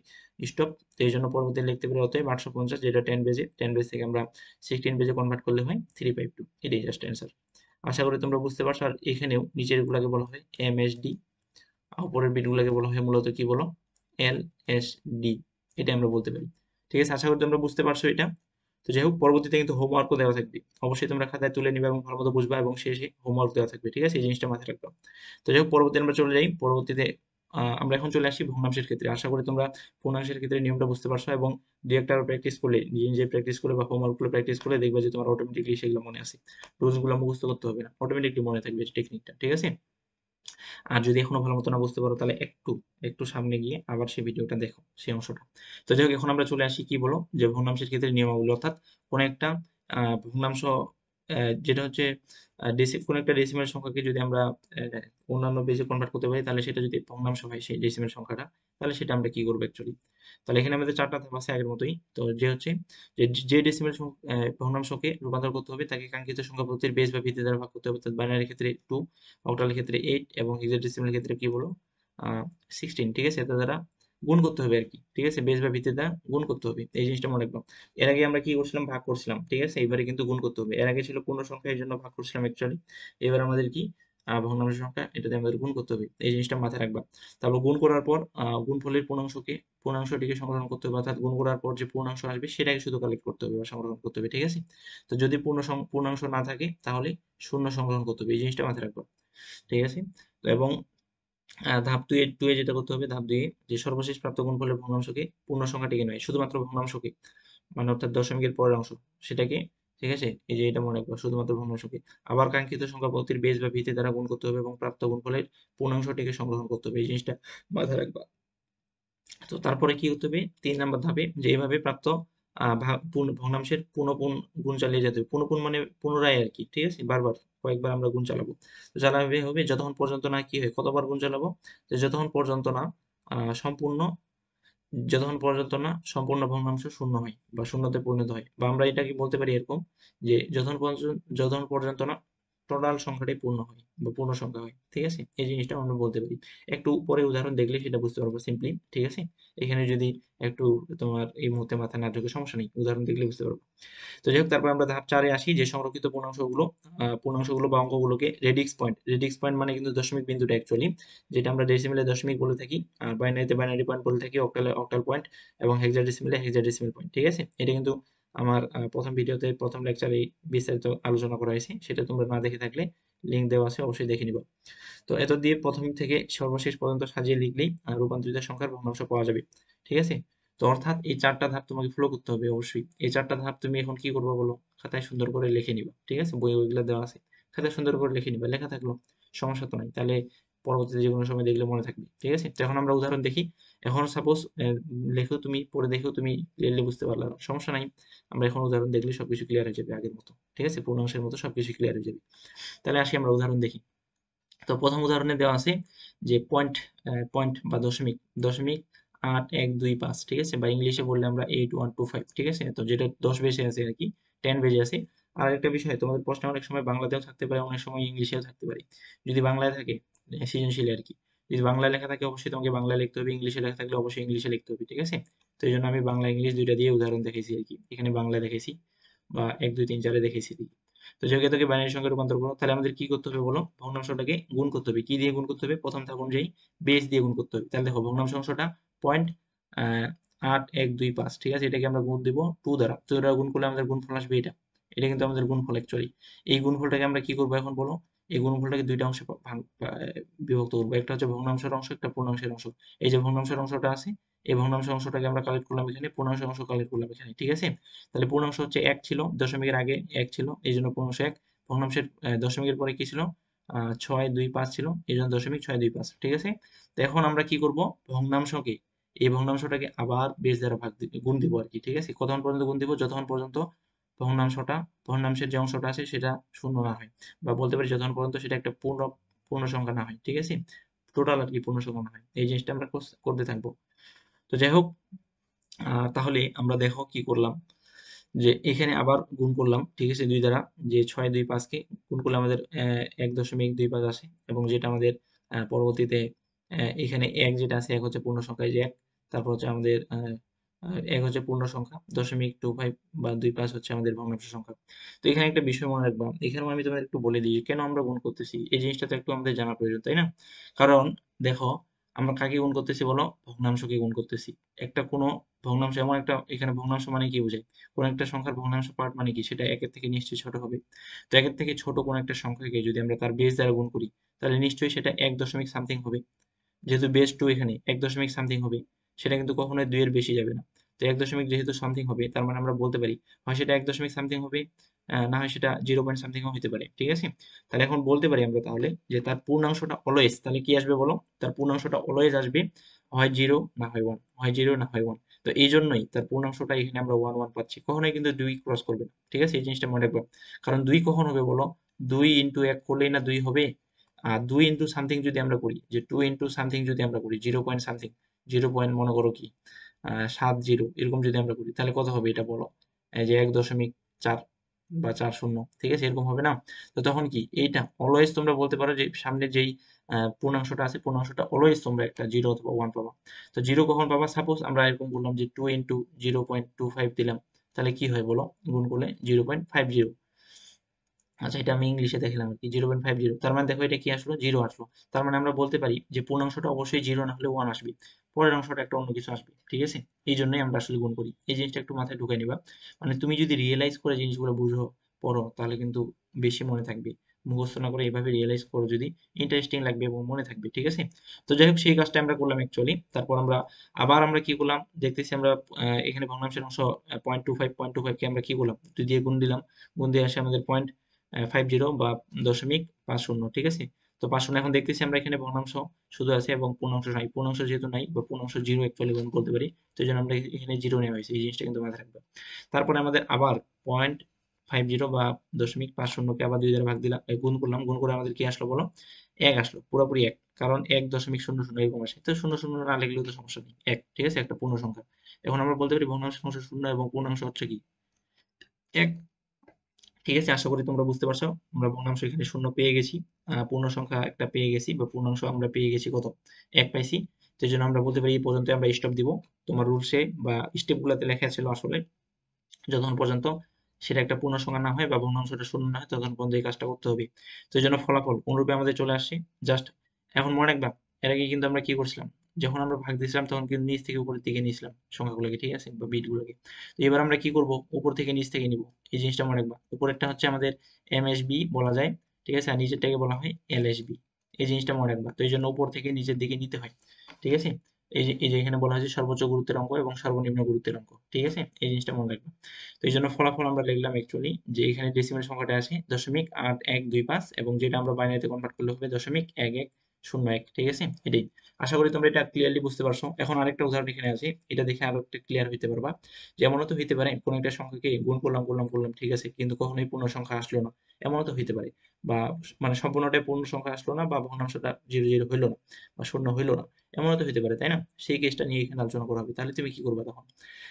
[SPEAKER 1] স্টপ। তো এই জন্য পরবর্তীতে লিখতে পারি অতএব 850, যেটা 10 বেজে, 10 বেজ থেকে আমরা 16 বেজে কনভার্ট করলে হয় 352। এটাই জাস্ট অ্যান্সার। আশা করি তোমরা বুঝতে পারছো। আর এখানেও নিচের গুলাকে বলা হয় এমএসডি, উপরের বিটগুলোকে বলা হয় মূলত কি বলো, এলএসডি। এটা আমরা বলতে পারি, ঠিক আছে। আশা করি তোমরা বুঝতে পারছো এটা। তো যাই হোক, পরবর্তীতে কিন্তু হোমওয়ার্কও দেওয়া থাকবে, অবশ্যই তোমরা খাতায় তুলে নিবে এবং ভালোমতো বুঝবা, এবং শেষে হোমওয়ার্ক দেওয়া থাকবে, ঠিক আছে। এই জিনিসটা মাথায় রাখবা। তো যাই হোক, পরবর্তীতে আমরা চলে যাই। পরবর্তীতে আমরা এখন চলে আসি ভগ্নাংশের ক্ষেত্রে। আশা করি তোমরা পূর্ণাংশের ক্ষেত্রে নিয়মটা বুঝতে পারছো, এবং দুই একটা প্র্যাকটিস করলে, নিজে নিজে প্র্যাকটিস করলে বা হোমওয়ার্কগুলো প্র্যাকটিস করলে দেখবা যে তোমার অটোমেটিকলি সেগুলো মনে আছে। রুলসগুলো মুখস্থ করতে হবে না, অটোমেটিকলি মনে থাকবে টেকনিকটা, ঠিক আছে। আর যদি এখনো ভালো মতো না বুঝতে পারো, তাহলে একটু একটু সামনে গিয়ে আবার সেই ভিডিওটা দেখো, সেই অংশটা। তো যাই হোক, এখন আমরা চলে আসি কি বলো, যে ভগ্নাংশের ক্ষেত্রে নিয়মাবলী, অর্থাৎ কোন একটা ভগ্নাংশ, যেটা হচ্ছে কোন একটা ডেসিমেল সংখ্যাকে যদি আমরা অন্যান্য বেজে কনভার্ট করতে পারি, তাহলে সেটা যদি ভগ্নাংশ হয় সেই ডেসিমেল সংখ্যাটা, তাহলে সেটা আমরা কি করবো অ্যাকচুয়ালি। তাহলে এখানে আমাদের 4টা ধাপ আছে আগের মতোই। তো যে হচ্ছে যে যে ডেসিমেল ভগ্নাংশকে রূপান্তর করতে হবে, তাকে কাঙ্ক্ষিত সংখ্যা পদ্ধতির বেস বা ভিত্তি দ্বারা ভাগ করতে হবে। অর্থাৎ বাইনারির ক্ষেত্রে 2, অক্টালের ক্ষেত্রে 8, এবং হেক্সাডেসিমালের ক্ষেত্রে কি বলো, 16, ঠিক আছে। এটা দ্বারা গুণ করতে হবে আর কি, ঠিক আছে। বেস বা ভিত্তি দ্বারা গুণ করতে হবে, এই জিনিসটা মনে রাখবো। এর আগে আমরা কি করছিলাম, ভাগ করছিলাম, ঠিক আছে। এবারে কিন্তু গুণ করতে হবে। এর আগে ছিল পূর্ণ সংখ্যা, এই জন্য ভাগ করছিলাম অ্যাকচুয়ালি। এবার আমাদের কি ভগ্নাংশ সংখ্যা, এটাতে আমাদের গুণ করতে হবে, এই জিনিসটা মাথায় রাখবা। তারপর গুণ করার পর গুণফলের পূর্ণাংশটিকে সংগ্রহ করতে হবে, অর্থাৎ গুণ করার পর যে পূর্ণাংশ আসবে সেটাকে শুধু কালেক্ট করতে হবে বা সংগ্রহ করতে হবে, ঠিক আছে। তো যদি পূর্ণাংশ না থাকে, তাহলে শূন্য সংগ্রহ করতে হবে, এই জিনিসটা মাথায় রাখবা, ঠিক আছে। তো এবং ধাপ 2 এ যেটা করতে হবে, ধাপ 2 এ যে সর্বশেষ প্রাপ্ত গুণফলের ভগ্নাংশকে, পূর্ণ সংখ্যাটিকে নয়, শুধুমাত্র ভগ্নাংশকে, মানে অর্থাৎ দশমিকের পরের অংশ সেটাকে, ঠিক আছে। এই যে এটা মনে রাখবা, শুধুমাত্র ভগ্নাংশকে। আবার কাঙ্ক্ষিত সংখ্যা পদ্ধতির বেস বা ভিত্তি দ্বারা গুণ করতে হবে, এবং প্রাপ্ত গুণফলের পূর্ণাংশটিকে সংগ্রহ করতে হবে, এই জিনিসটা মাথায় রাখবা। তো তারপরে কি করতে হবে, 3 নাম্বার ধাপে, যে এইভাবে প্রাপ্ত ভগ্নাংশের গুণ চালিয়ে যেতে হবে। পুনঃ মানে পুনরায় আর কি, ঠিক আছে। বারবার কয়েকবার আমরা গুণ চালাবো। তো চালাবে হবে যতক্ষণ পর্যন্ত না কি হয়, কতবার গুণ চালাবো, যে যতক্ষণ পর্যন্ত না সম্পূর্ণ, সম্পূর্ণ ভগ্নাংশ শূন্য হয় বা শূন্যতে পরিণত হয়। বা আমরা এটাকে বলতে পারি এরকম, যে যতক্ষণ পর্যন্ত না টোটাল সংখ্যাটাই পূর্ণ হয় বা পূর্ণ সংখ্যা হয়, ঠিক আছে। এই জিনিসটা আমরা বলতে পারি। একটু পরে উদাহরণ দেখলে সেটা বুঝতে পারবো সিম্পলি, ঠিক আছে। এখানে যদি একটু তোমার এই মুহূর্তে মাথায় না ঢোকে, সমস্যা নেই, উদাহরণ দেখলে বুঝতে পারবো। তো যাই হোক, তারপর আমরা ধাপ 4 এ আসি, যে সংরক্ষিত পূর্ণাংশগুলো বা অঙ্কগুলোকে রেডিক্স পয়েন্ট মানে কিন্তু দশমিক বিন্দুটা অ্যাকচুয়ালি, যেটা আমরা ডেসিমেলে দশমিক বলে থাকি, আর বাইনারিতে বাইনারি পয়েন্ট বলে থাকি, অক্টালে অক্টাল পয়েন্ট, এবং হেক্সাডেসিমেলে হেক্সাডেসিমেল পয়েন্ট, ঠিক আছে। এটা কিন্তু আমার প্রথম ভিডিওতে, প্রথম লেকচারে বিস্তারিত আলোচনা করা হয়েছে, সেটা তোমরা না দেখে থাকলে লিঙ্ক দেওয়া আছে, অবশ্যই দেখে নিবা। তো এত দিয়ে প্রথম থেকে সর্বশেষ পর্যন্ত সাজিয়ে লিখলেই রূপান্তরিত সংখ্যার ভগ্নাংশ পাওয়া যাবে, ঠিক আছে। তো অর্থাৎ এই 4টা ধাপ তোমাকে ফলো করতে হবে অবশ্যই। এই 4টা ধাপ তুমি এখন কি করবে বলো, খাতায় সুন্দর করে লিখে নিবা, ঠিক আছে। বই ওইগুলো দেওয়া আছে, খাতায় সুন্দর করে লিখে নিবা, লেখা থাকলো, সমস্যা তো নাই। তাহলে পরবর্তীতে যে কোনো সময় দেখলে মনে থাকবে, ঠিক আছে। তো এখন আমরা উদাহরণ দেখি। এখন সাপোজ লেখো তুমি, পরে দেখো তুমি ক্লিয়ারলি বুঝতে পারলে না, সমস্যা নাই। আমরা এখন উদাহরণ দেখলে সবকিছু ক্লিয়ার হয়ে যাবে আগের মতো, ঠিক আছে। পূর্ণাংশের মতো সবকিছু ক্লিয়ার হয়ে যাবে। তাহলে আসি আমরা উদাহরণ দেখি। তো প্রথম উদাহরণে দেওয়া আছে যে পয়েন্ট বা দশমিক, দশমিক 8125, ঠিক আছে। বা ইংলিশে বললে আমরা 8125, ঠিক আছে। তো যেটা 10 বেজে আছে আর কি, 10 বেজে আছে। আর একটা বিষয়, তোমাদের প্রশ্ন অনেক সময় বাংলাতেও থাকতে পারে, অনেক সময় ইংলিশেও থাকতে পারে। যদি বাংলায় থাকে, সৃজনশীল আর কি, যদি বাংলায় লেখা থাকে অবশ্যই তোমাকে বাংলায় লিখতে হবে, ইংলিশে লেখা থাকলে অবশ্যই ইংলিশে লিখতে হবে, ঠিক আছে। তো এই জন্য আমি বাংলা ইংলিশ দুইটা দিয়ে উদাহরণ দেখেছি আর কি, এখানে বাংলায় দেখেছি, বা 1 2 3 4 এ দেখেছি। তো যেহেতু এটাকে বাইনারি সংখ্যায় রূপান্তর করো, তাহলে আমাদের কি করতে হবে বলো, ভগ্নাংশটাকে গুণ করতে হবে। কি দিয়ে গুণ করতে হবে, প্রথম ধাপ অনুযায়ী বেস দিয়ে গুণ করতে হবে। তাহলে দেখো, ভগ্নাংশ অংশটা পয়েন্ট 8125, ঠিক আছে। এটাকে আমরা গুণ দিব 2 দ্বারা, 2 দ্বারা গুণ করলে আমাদের গুণফল আসবে এটা। এটা কিন্তু আমাদের গুণফল অ্যাকচুয়ালি। এই গুণফলটাকে আমরা কি করবো এখন বলো, এই গুণফলটাকে দুইটা অংশে বিভক্ত করবো, একটা হচ্ছে ভগ্নাংশের অংশ, একটা পূর্ণাংশের অংশ। এই যে ভগ্নাংশের অংশটা আছে, এই ভগ্নাংশ অংশটাকে আমরা কালেক্ট করলাম এখানে, পূর্ণাংশ অংশ কালেক্ট করলাম এখানে, ঠিক আছে। তাহলে পূর্ণাংশ হচ্ছে 1 ছিল, দশমিকের আগে 1 ছিল, এই জন্য পূর্ণাংশ 1। ভগ্নাংশের দশমিকের পরে কি ছিল, 6 2 5 ছিল, এই জন্য দশমিক 6 2 5, ঠিক আছে। তো এখন আমরা কি করব, ভগ্নাংশকে, এই ভগ্নাংশটাকে আবার বেস দ্বারা গুণ দিব আর কি, ঠিক আছে। কতক্ষণ পর্যন্ত গুণ দিব, যতক্ষণ পর্যন্ত ভগ্নাংশটা, ভগ্নাংশের যে অংশটা আছে সেটা শূন্য না হয়, বা বলতে পারি যতক্ষণ পর্যন্ত সেটা একটা পূর্ণ সংখ্যা না হয়, ঠিক আছে। টোটাল আর কি পূর্ণ সংখ্যা না হয়, এই জিনিসটা আমরা করতে থাকবো। তো যাই হোক, তাহলে আমরা দেখো কি করলাম, যে এখানে আবার গুণ করলাম, ঠিক আছে, 2 দ্বারা, যে 6 2 5 কে গুণ করলে আমাদের 1.25 আসে, এবং যেটা আমাদের পরবর্তীতে এখানে 1 যেটা আছে, 1 হচ্ছে পূর্ণ সংখ্যা, এই যে 1, তারপর হচ্ছে আমাদের 1 হচ্ছে পূর্ণ সংখ্যা, 0.25 বা 25 হচ্ছে আমাদের ভগ্নাংশ সংখ্যা। তো এখানে একটা বিষয় মনে রাখবা, এখানেও আমি তোমাদের একটু বলে দিই যে কেন আমরা গুণ করতেছি, এই জিনিসটা তো একটু আমাদের জানা প্রয়োজন, তাই না? কারণ দেখো, আমরা কাকে গুণ করতেছি বলো, ভগ্নাংশকে গুণ করতেছি। একটা কোনো ভগ্নাংশ, এমন একটা, এখানে ভগ্নাংশ মানে কি বোঝায়, কোন একটা সংখ্যার ভগ্নাংশ পার্ট মানে কি, সেটা 1 এর থেকে নিশ্চয়ই ছোট হবে। তো 1 এর থেকে ছোট কোন একটা সংখ্যাকে যদি আমরা তার বেস দ্বারা গুণ করি, তাহলে নিশ্চয়ই সেটা 1 দশমিক সামথিং হবে। যেহেতু বেস 2 এখানে 1 দশমিক সামথিং হবে, সেটা কিন্তু কখনোই 2 এর বেশি যাবে না। তো 1 দশমিক যেহেতু সামথিং হবে, তার মানে আমরা বলতে পারি হয় সেটা 1 দশমিক সামথিং হবে, না হয় সেটা 0 পয়েন্ট সামথিং ও হতে পারে, ঠিক আছে। তাহলে এখন বলতে পারি আমরা তাহলে যে তার পূর্ণাংশটা অলওয়েজ, তাহলে কি আসবে বলো, তার পূর্ণাংশটা অলওয়েজ আসবে হয় 0 না হয় 1, হয় 0 না হয় 1। তো এই জন্যই তার পূর্ণাংশটা এখানে আমরা 1 1 পাচ্ছি, কখনোই কিন্তু 2 ক্রস করবে না, ঠিক আছে। এই জিনিসটা মনে রাখবো। কারণ 2 কখন হবে বলো, 2 ইনটু 1 করলেই না 2 হবে। আর 2 ইনটু সামথিং যদি আমরা করি, যে 2 ইনটু সামথিং যদি আমরা করি, 0 পয়েন্ট সামথিং, 0 পয়েন্ট মনে করো কি 70, এরকম যদি আমরা করি, তাহলে কত হবে এটা বলো, এই যে 1.4 বা 4 0, ঠিক আছে, এরকম হবে না। তো তখন কি এইটা অলওয়েজ তোমরা বলতে পারো যে সামনে যেই পূর্ণাংশটা আছে, পূর্ণাংশটা অলওয়েজ তোমরা একটা 0 অথবা 1 পাবা। তো 0 কখন পাবা, সাপোজ আমরা এরকম বললাম যে 2 ইনটু 0.25 দিলাম, তাহলে কি হয় বলো, গুণ করলে 0.50। আচ্ছা, এটা আমি ইংলিশে দেখলাম আর কি, 0.50, তার মানে দেখো এটা কি আসলো, 0 আসলো। তার মানে আমরা বলতে পারি যে পূর্ণাংশটা অবশ্যই 0 না হলে 1 আসবে, পরের অংশটা একটা অন্য কিছু আসবে, ঠিক আছে। এই জন্যই আমরা আসলে গুণ করি, এই জিনিসটা একটু মাথায় ঢুকাই নিবা। মানে তুমি যদি রিয়েলাইজ করে জিনিসগুলো বুঝো, পড়ো, তাহলে কিন্তু বেশি মনে থাকবে। মুখস্থ না করে এইভাবে রিয়েলাইজ করো যদি, ইন্টারেস্টিং লাগবে এবং মনে থাকবে, ঠিক আছে। তো যাই হোক, সেই কাজটা আমরা করলাম অ্যাকচুয়ালি। তারপর আমরা আবার আমরা কি করলাম দেখতেছি আমরা, এখানে ভগ্নাংশের অংশ 0.25 কে আমরা কি করলাম, 2 দিয়ে গুণ দিলাম, গুণ দিয়ে আসে আমাদের 50 বা 0.50, ঠিক আছে। তো 50 এখন দেখতেছি আমরা এখানে ভগ্নাংশ শুধু আছে এবং পূর্ণাংশ নাই, পূর্ণাংশ যেহেতু নাই বা পূর্ণাংশ 0 অ্যাকচুয়ালি বলতে পারি, তো এই জন্য আমরা এখানে 0 নেওয়া হয়েছে, এই জিনিসটা কিন্তু মাথায় রাখবে। তারপরে আমাদের আবার 0.50 বা 0.50 কে আবার 2 দ্বারা ভাগ দিলাম, গুণ করলাম, গুণ করে আমাদের কি আসলো বলো, 1 আসলো, পুরোপুরি 1, কারণ 1.00 এরকম আসে, তো 0 0 না লিখলেও তো সমস্যা নেই, 1, ঠিক আছে, একটা পূর্ণ সংখ্যা। এখন আমরা বলতে পারি ভগ্নাংশের অংশ 0 এবং পূর্ণাংশ হচ্ছে কি 1, ঠিক আছে। আশা করি তোমরা বুঝতে পারছো। আমরা ভগ্নাংশ এখানে শূন্য পেয়ে গেছি, পূর্ণ সংখ্যা একটা পেয়ে গেছি, বা পূর্ণাংশ আমরা পেয়ে গেছি কত, 1 পাইছি। তো এই জন্য আমরা বলতে পারি এই পর্যন্ত আমরা স্টপ দিব। তোমার রুলসে বা স্টেপগুলোতে লেখা ছিল আসলে, যতক্ষণ পর্যন্ত সেটা একটা পূর্ণ সংখ্যা না হয় বা ভগ্নাংশটা শূন্য না হয়, ততক্ষণ পর্যন্ত এই কাজটা করতে হবে। তো এই জন্য ফলাফল কোনরূপে আমাদের চলে আসছে, জাস্ট এখন মনে রাখবা, এর আগে কিন্তু আমরা কি করছিলাম, যখন আমরা ভাগ দিয়েছিলাম তখন কিন্তু নিচ থেকে উপরের দিকে নিয়েছিলাম সংখ্যাগুলোকে, ঠিক আছে, বা বিটগুলোকে। তো এবার আমরা কি করব, উপর থেকে নিচ থেকে নিব, এই জিনিসটা মনে রাখবা। উপরেরটা হচ্ছে আমাদের এমএসবি বলা যায়, ঠিক আছে, আর নিচেরটাকে বলা হয় এলএসবি, এই জিনিসটা মনে রাখবা। তো এই জন্য উপর থেকে নিচের দিকে নিতে হয়, ঠিক আছে। এই যে এখানে বলা হয়েছে সর্বোচ্চ গুরুত্বের অঙ্ক এবং সর্বনিম্ন গুরুত্বের অঙ্ক, ঠিক আছে, এই জিনিসটা মনে রাখবা। তো এই জন্য ফলাফল আমরা লিখলাম অ্যাকচুয়ালি, যে এখানে ডেসিমাল সংখ্যাটা আছে 0.8125, এবং যেটা আমরা বাইনারিতে কনভার্ট করলে হবে 0.1101, ঠিক আছে, এটাই। আশা করি তোমরা এটা ক্লিয়ারলি বুঝতে পারছো। এখন আরেকটা উদাহরণ এখানে আছে, এটা দেখে আরো একটা ক্লিয়ার হইতে পারবা। যেমনও তো হইতে পারে কোন একটা সংখ্যাকে গুণ করলাম, ঠিক আছে, কিন্তু কখনোই পূর্ণ সংখ্যা আসলো না, এমনও তো হইতে পারে। বা মানে সম্পূর্ণটাই পূর্ণ সংখ্যা আসলো না, বা ভগ্নাংশটা 0 0 হইলো না, বা শূন্য হইলো না, এমনও তো হইতে পারে, তাই না? সেই কেসটা নিয়ে এখানে আলোচনা করা হবে। তাহলে তুমি কি করবে তখন?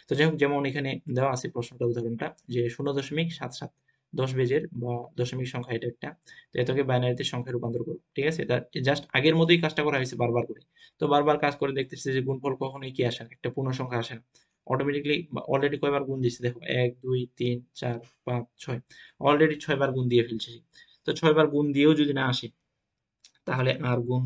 [SPEAKER 1] তো যাই হোক, যেমন এখানে দেওয়া আছে প্রশ্নটা, উদাহরণটা, যে 0.77 10 বেজের বা দশমিক সংখ্যা এটা একটা, তো এটাকে বাইনারিতে সংখ্যায় রূপান্তর করো, ঠিক আছে। জাস্ট আগের মতোই কাজটা করা হয়েছে বারবার করে। তো বারবার কাজ করে দেখতেছি যে গুণফল কখনোই কি আসে না, একটা পূর্ণ সংখ্যা আসে না। অটোমেটিকলি অলরেডি কয়বার গুণ দিচ্ছে দেখো, 1 2 3 4 5 6, অলরেডি 6 বার গুণ দিয়ে ফেলছি। তো 6 বার গুণ দিয়েও যদি না আসে, তাহলে আর গুণ,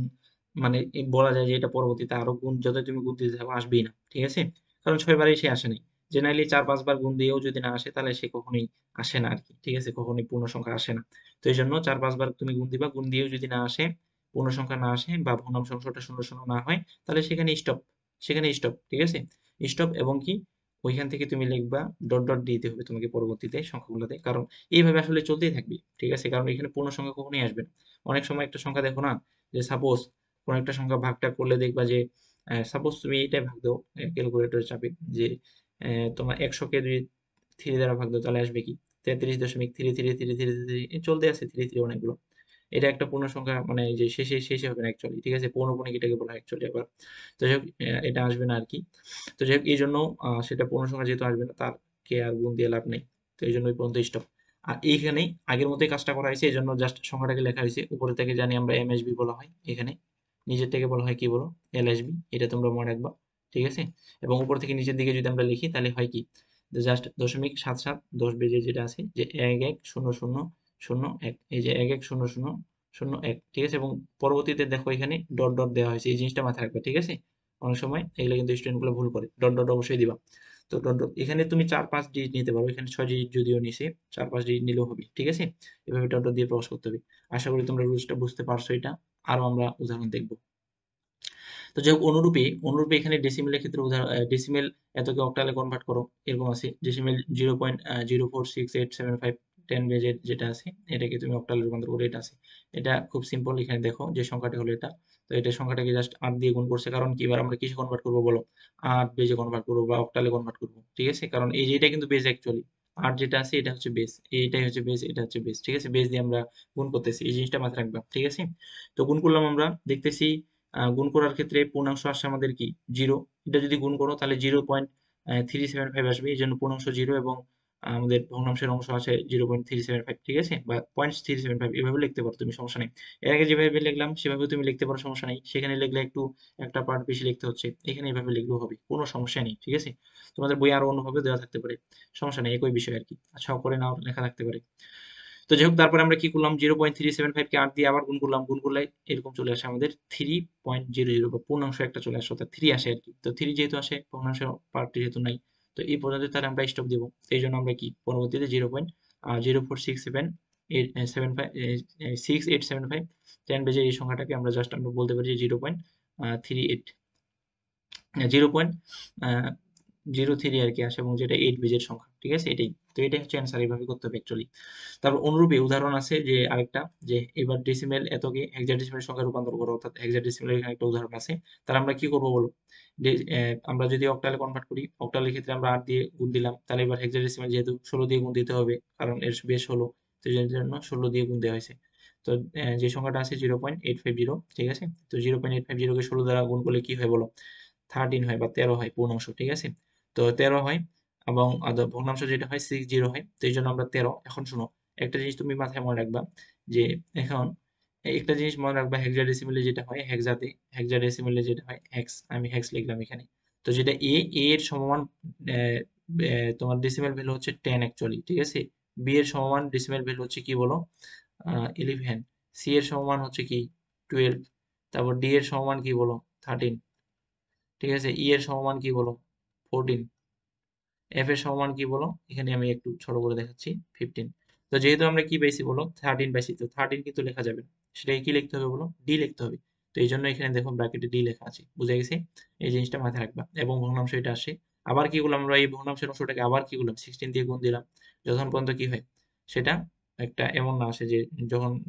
[SPEAKER 1] মানে বলা যায় যে এটা পরবর্তীতে আরো গুণ, যত তুমি গুণ দিতে থাকো আসবেই না, ঠিক আছে। কারণ 6 বারই সে আসে নাই। জেনারেলি 4-5 বার গুণ দিয়েও যদি না আসে তাহলে সে কখনোই আসে না আরকি। ঠিক আছে? কখনোই পূর্ণ সংখ্যা আসে না। তো এইজন্য 4-5 বার তুমি গুণ দিবা। গুণ দিয়েও যদি না আসে, পূর্ণ সংখ্যা না আসে বা ভগ্নাংশ অংশটা 0 না হয় তাহলে সেখানে স্টপ। সেখানে স্টপ। ঠিক আছে? স্টপ এবং কি ওইখান থেকে তুমি লিখবা ডট দিতে হবে তোমাকে পরবর্তীতে সংখ্যাগুলোতে। কারণ এইভাবে আসলে চলতেই থাকবে। ঠিক আছে? কারণ এখানে পূর্ণ সংখ্যা কখনোই আসবে না। অনেক সময় একটা সংখ্যা দেখো না যে সাপোজ কোন একটা সংখ্যা ভাগটা করলে দেখবা যে সাপোজ তুমি এইটাই ভাগ দাও ক্যালকুলেটরের চাপে যে তোমার 100 কে যদি 3 দ্বারা ভাগ দাও তাহলে আসবে কি 33.333333 চলতে আছে 33 অনেকগুলো। এটা একটা পূর্ণ সংখ্যা মানে এই যে শেষে হবে না অ্যাকচুয়ালি। ঠিক আছে? পৌনঃপুনিক এটাকে বলা হয় অ্যাকচুয়ালি আবার। তো যাই হোক এটা আসবে না আরকি। তো যাই হোক এইজন্য সেটা পূর্ণ সংখ্যা যেহেতু আসবে না তারকে আর গুণ দিয়ে লাভ নেই। তো এইজন্য ওই পর্যন্ত স্টপ। আর এইখানেই আগের মতোই কাজটা করা হয়েছে এজন্য জাস্ট সংখ্যাটাকে লেখা হয়েছে। উপরে থেকে জানি আমরা এমএসবি বলা হয় এখানে। নিচের থেকে বলা হয় কি বলো? এলএসবি। এটা তোমরা মনে রাখবা। ঠিক আছে? এবং উপর থেকে নিচের দিকে যদি আমরা লিখি তাহলে হয় কি? জাস্ট 0.77 বেজে যেটা আছে যে 110001 এই যে 110001 ঠিক আছে? এবং পরবর্তীতে দেখো এখানে ডট দেওয়া হয়েছে। এই জিনিসটা মাথায় রাখবা। ঠিক আছে? অনেক সময় এগুলো কিন্তু স্টুডেন্ট গুলো ভুল করে। ডট অবশ্যই দিবা। তো ডট এখানে তুমি 4-5 ডিজিট নিতে পারো। এখানে 6 ডিজিট যদিও নিছে 4-5 ডিজিট নিলেও হবে। ঠিক আছে? এভাবে ডট দিয়ে প্রকাশ করতে হবে। আশা করি তোমরা রুলসটা বুঝতে পারছো এটা। আরো আমরা উদাহরণ দেখব। তো যাই হোক অনুরূপে এখানে ডেসিমেলের ক্ষেত্রে ডেসিমেল এতকে অক্টালে কনভার্ট করো এরকম আছে ডেসিমেল 0.04687 10 বেজের যেটা আছে এটাকে তুমি অক্টালে রূপান্তর করে এটা আছে এটা খুব সিম্পল এখানে দেখো যে সংখ্যাটা হলো এটা তো এটা সংখ্যাটাকে জাস্ট 8 দিয়ে গুণ করছে কারণ কি এবার আমরা কিসে কনভার্ট করবো বলো 8 বেজে কনভার্ট করবো বা অক্টালে কনভার্ট করবো ঠিক আছে কারণ এই যে এটা কিন্তু বেস অ্যাকচুয়ালি 8 যেটা আছে এটা হচ্ছে বেস এইটাই হচ্ছে বেস এটা হচ্ছে বেস ঠিক আছে বেস দিয়ে আমরা গুণ করতেছি এই জিনিসটা মাথায় রাখবা ঠিক আছে তো গুণ করলাম আমরা দেখতেছি গুণ করার ক্ষেত্রে পূর্ণাংশ আসে আমাদের কি 0 এটা যদি গুণ করো তাহলে 0.375 আসবে এই জন্য পূর্ণাংশ 0 এবং আমাদের ভগ্নাংশের অংশ আছে 0.375 ঠিক আছে বা 0.375 এভাবে লিখতে পারো তুমি সমস্যা নেই এর আগে যেভাবে লিখলাম সেভাবে তুমি লিখতে পারো সমস্যা নেই সেখানে লিখলে একটু একটা পার্ট বেশি লিখতে হচ্ছে এখানে এভাবে লিখলেও হবে কোনো সমস্যা নেই ঠিক আছে তোমাদের বই আরো অন্যভাবে দেওয়া থাকতে পারে সমস্যা নেই একই বিষয় আর কি আচ্ছা করে নাও লেখা থাকতে পারে তো যাই হোক তারপরে আমরা কি করলাম 0.375 কে 8 দিয়ে আবার গুণ করলাম গুণ করলে এরকম চলে আসে আমাদের 3.00 বা পূর্ণাংশ একটা চলে আসে অর্থাৎ 3 আসে আর কি তো 3 যেহেতু আসে ভগ্নাংশ পার্টটি যেহেতু নাই তো এই পর্যন্ত তাহলে আমরা স্টপ দিব এই জন্য আমরা কি পরবর্তীতে 0.0467 6875 10 বেজে এই সংখ্যাটাকে আমরা জাস্ট আমরা বলতে পারি 0.38 0.03 আর কি আসে এবং যেটা 8 বিজের সংখ্যা ঠিক আছে এটাই তো এটাই হচ্ছে অ্যান্সার এইভাবে করতে হবে অ্যাকচুয়ালি তারপর অনুরূপী উদাহরণ আছে যে আরেকটা যে এবার ডেসিমেল এতকে হেক্সাডেসিমেল সংখ্যায় রূপান্তর করো অর্থাৎ হেক্সাডেসিমেলের এখানে একটা উদাহরণ আছে তাহলে আমরা কি করবো বলো আমরা যদি অক্টালে কনভার্ট করি অক্টালের ক্ষেত্রে আমরা 8 দিয়ে গুণ দিলাম তাহলে এবার হেক্সাডেসিমেল যেহেতু 16 দিয়ে গুণ দিতে হবে কারণ এর বেশ হলো তো এই জন্য 16 দিয়ে গুণ দেওয়া হয়েছে তো যে সংখ্যাটা আছে 0.850 ঠিক আছে তো 0.850 কে 16 দ্বারা গুণ করলে কি হয় বলো 13 হয় বা 13 হয় পূর্ণাংশ ঠিক আছে তো 13 হয় এবং ভগ্নাংশ যেটা হয় 60 হয় তো এই জন্য আমরা 13 এখন শোনো একটা জিনিস তুমি মাথায় মনে রাখবা যে এখন একটা জিনিস মনে রাখবা হেক্সাডেসিমেলে যেটা হয় হেক্সাডেসিমেলে যেটা হয় হেক্স আমি হেক্স লিখলাম এখানে তো যেটা এ এর সমমান তোমার ডেসিমেল ভ্যালু হচ্ছে 10 অ্যাকচুয়ালি ঠিক আছে বি এর সমমান ডেসিমেল ভ্যালু হচ্ছে কি বলো 11 সি এর সমমান হচ্ছে কি 12 তারপর ডি এর সমমান কি বলো 13 ঠিক আছে ই এর সমমান কি বলো 14 এফ এর সমমান কি বলো এখানে আমি একটু ছোট করে দেখাচ্ছি 15 তো যেহেতু আমরা কি পাইছি বলো 13 পাইছি তো 13 কিন্তু লেখা যাবে না সেটাকে কি লিখতে হবে বলো ডি লিখতে হবে তো এই জন্য এখানে দেখো ব্র্যাকেটে ডি লেখা আছে বুঝে গেছে এই জিনিসটা মাথায় রাখবা এবং ভগ্নাংশ এটা আসে আবার কি করলাম আমরা এই ভগ্নাংশের অংশটাকে আবার কি করলাম 16 দিয়ে গুণ দিলাম যখন পর্যন্ত কি হয় সেটা একটা এমন না আসে যে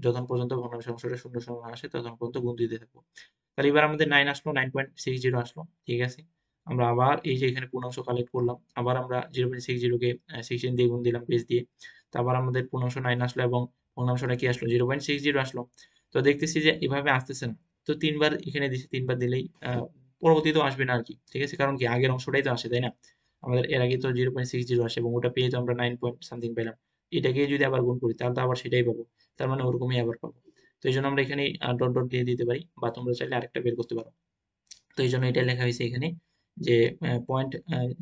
[SPEAKER 1] যখন পর্যন্ত ভগ্নাংশের অংশটা শূন্য শূন্য না আসে তখন পর্যন্ত গুণ দিতে থাকবো তাহলে এবার আমাদের 9 আসলো 9.60 আসলো ঠিক আছে আমরা আবার এই যে এখানে পূর্ণাংশ কালেক্ট করলাম আবার আমরা 0.60 কে 16 দিয়ে গুণ দিলাম বেস দিয়ে তারপর আমাদের পূর্ণাংশ 9 আসলো এবং ভগ্নাংশটা কি আসলো 0.60 আসলো তো দেখতেছি যে এভাবে আসতেছে না তো তিনবার এখানে দিছি তিনবার দিলেই পরবর্তীতেও আসবে না আর কি ঠিক আছে কারণ কি আগের অংশটাই তো আসে তাই না আমাদের এর আগে তো 0.60 আসে এবং ওটা পেয়ে তো আমরা 9 পয়েন্ট সামথিং পেলাম এটাকে যদি আবার গুণ করি তাহলে তো আবার সেটাই পাবো তার মানে ওরকমই আবার পাবো তো এই জন্য আমরা এখানে ডট দিয়ে দিতে পারি বা তোমরা চাইলে আরেকটা বের করতে পারো তো এই জন্য এটা লেখা হয়েছে এখানে যে পয়েন্ট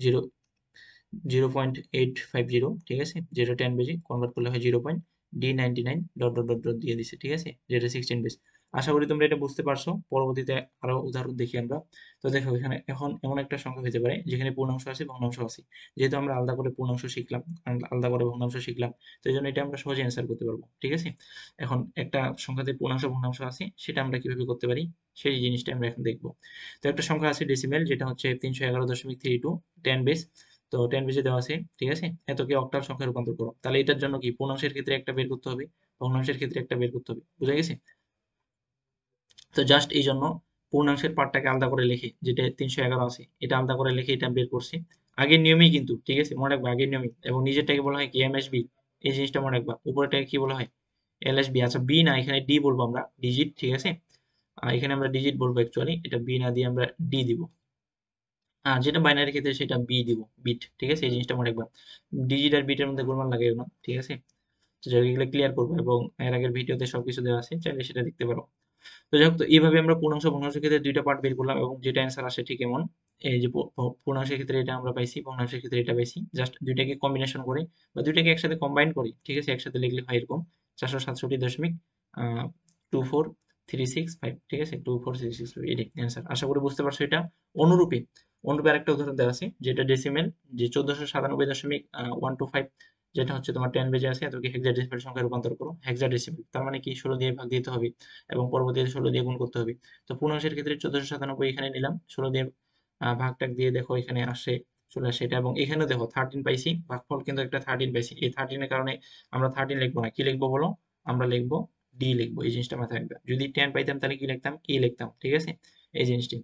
[SPEAKER 1] 0.850 ঠিক আছে যেটা 10 বেজে কনভার্ট করলে হয় 0.D99 ডট দিয়ে দিছে ঠিক আছে যেটা 16 বেজ আশা করি তোমরা এটা বুঝতে পারছো। পরবর্তীতে আরো উদাহরণ দেখি আমরা। তো দেখো এখানে এখন এমন একটা সংখ্যা হতে পারে যেখানে পূর্ণাংশ আছে ভগ্নাংশ আছে। যেহেতু আমরা আলাদা করে পূর্ণাংশ শিখলাম, আলাদা করে ভগ্নাংশ শিখলাম, তো এই জন্য এটা আমরা সহজে অ্যান্সার করতে পারবো। ঠিক আছে, এখন একটা সংখ্যাতে পূর্ণাংশ ভগ্নাংশ আছে সেটা আমরা কিভাবে করতে পারি সেই জিনিসটা আমরা এখন দেখবো। তো একটা সংখ্যা আছে ডেসিমেল, যেটা হচ্ছে 311.32 10 বেস। তো 10 বেসে দেওয়া আছে, ঠিক আছে, এতকে অক্টাল সংখ্যায় রূপান্তর করো। তাহলে এটার জন্য কি পূর্ণাংশের ক্ষেত্রে একটা বের করতে হবে, ভগ্নাংশের ক্ষেত্রে একটা বের করতে হবে, বুঝা গেছে? তো জাস্ট এই জন্য পূর্ণাংশের পার্টটাকে আলাদা করে লিখে, যেটা 311 আছে এটা আলাদা করে লিখে এটা বের করছি আগের নিয়মেই কিন্তু, ঠিক আছে, মনে রাখবা আগের নিয়মেই। এবং নিজেরটাকে বলা হয় কি এমএসবি, এই জিনিসটা মনে রাখবা। উপরেরটাকে কি বলা হয় এলএসবি। আচ্ছা বি না, এখানে ডি বলবো আমরা, ডিজিট, ঠিক আছে। এখানে আমরা ডিজিট বলবো অ্যাকচুয়ালি, এটা বি না দিয়ে আমরা ডি দিব। যেটা বাইনারি ক্ষেত্রে সেটা বি দিব, বিট, ঠিক আছে, এই জিনিসটা মনে রাখবা। ডিজিট আর বিটের মধ্যে গোলমাল লাগাইও না, ঠিক আছে। তো যাই হোক, এগুলো ক্লিয়ার করবো এবং এর আগের ভিডিওতে সবকিছু দেওয়া আছে, চাইলে সেটা দেখতে পারো। তো যাই হোক, তো এইভাবে আমরা পূর্ণাংশ ভগ্নাংশের ক্ষেত্রে দুইটা পার্ট বের করলাম এবং যেটা অ্যান্সার আসে ঠিক এমন। এই যে পূর্ণাংশের ক্ষেত্রে এটা আমরা পাইছি, ভগ্নাংশের ক্ষেত্রে এটা পাইছি, জাস্ট দুইটাকে কম্বিনেশন করে বা দুইটাকে একসাথে কম্বাইন করি, ঠিক আছে, একসাথে লিখলে হয় এরকম 467.2436 ঠিক আছে, 2436 এটাই অ্যান্সার। আশা করি বুঝতে পারছো এটা। অনুরূপে অনুরূপে আরেকটা উদাহরণ দেওয়া আছে যেটা ডেসিমেল, যে 1497.125, যেটা হচ্ছে তোমার 10 বেজে আছে, এতকে হেক্সাডেসিমেল সংখ্যায় রূপান্তর করো। হেক্সাডেসিমেল তার মানে কি 16 দিয়ে ভাগ দিতে হবে এবং পরবর্তীতে 16 দিয়ে গুণ করতে হবে। তো পূর্ণাংশের ক্ষেত্রে 1497 এখানে নিলাম, 16 দিয়ে ভাগ টাগ দিয়ে দেখো এখানে আসে, চলে আসে এটা। এবং এখানে দেখো 13 পাইছি, ভাগফল কিন্তু একটা 13 পাইছি। এই 13 এর কারণে আমরা 13 লিখবো না, কি লিখবো বলো? আমরা লিখবো ডি লিখবো। এই জিনিসটা মাথায় রাখবে। যদি 10 পাইতাম তাহলে কি লিখতাম? ই লিখতাম, ঠিক আছে, এই জিনিসটি।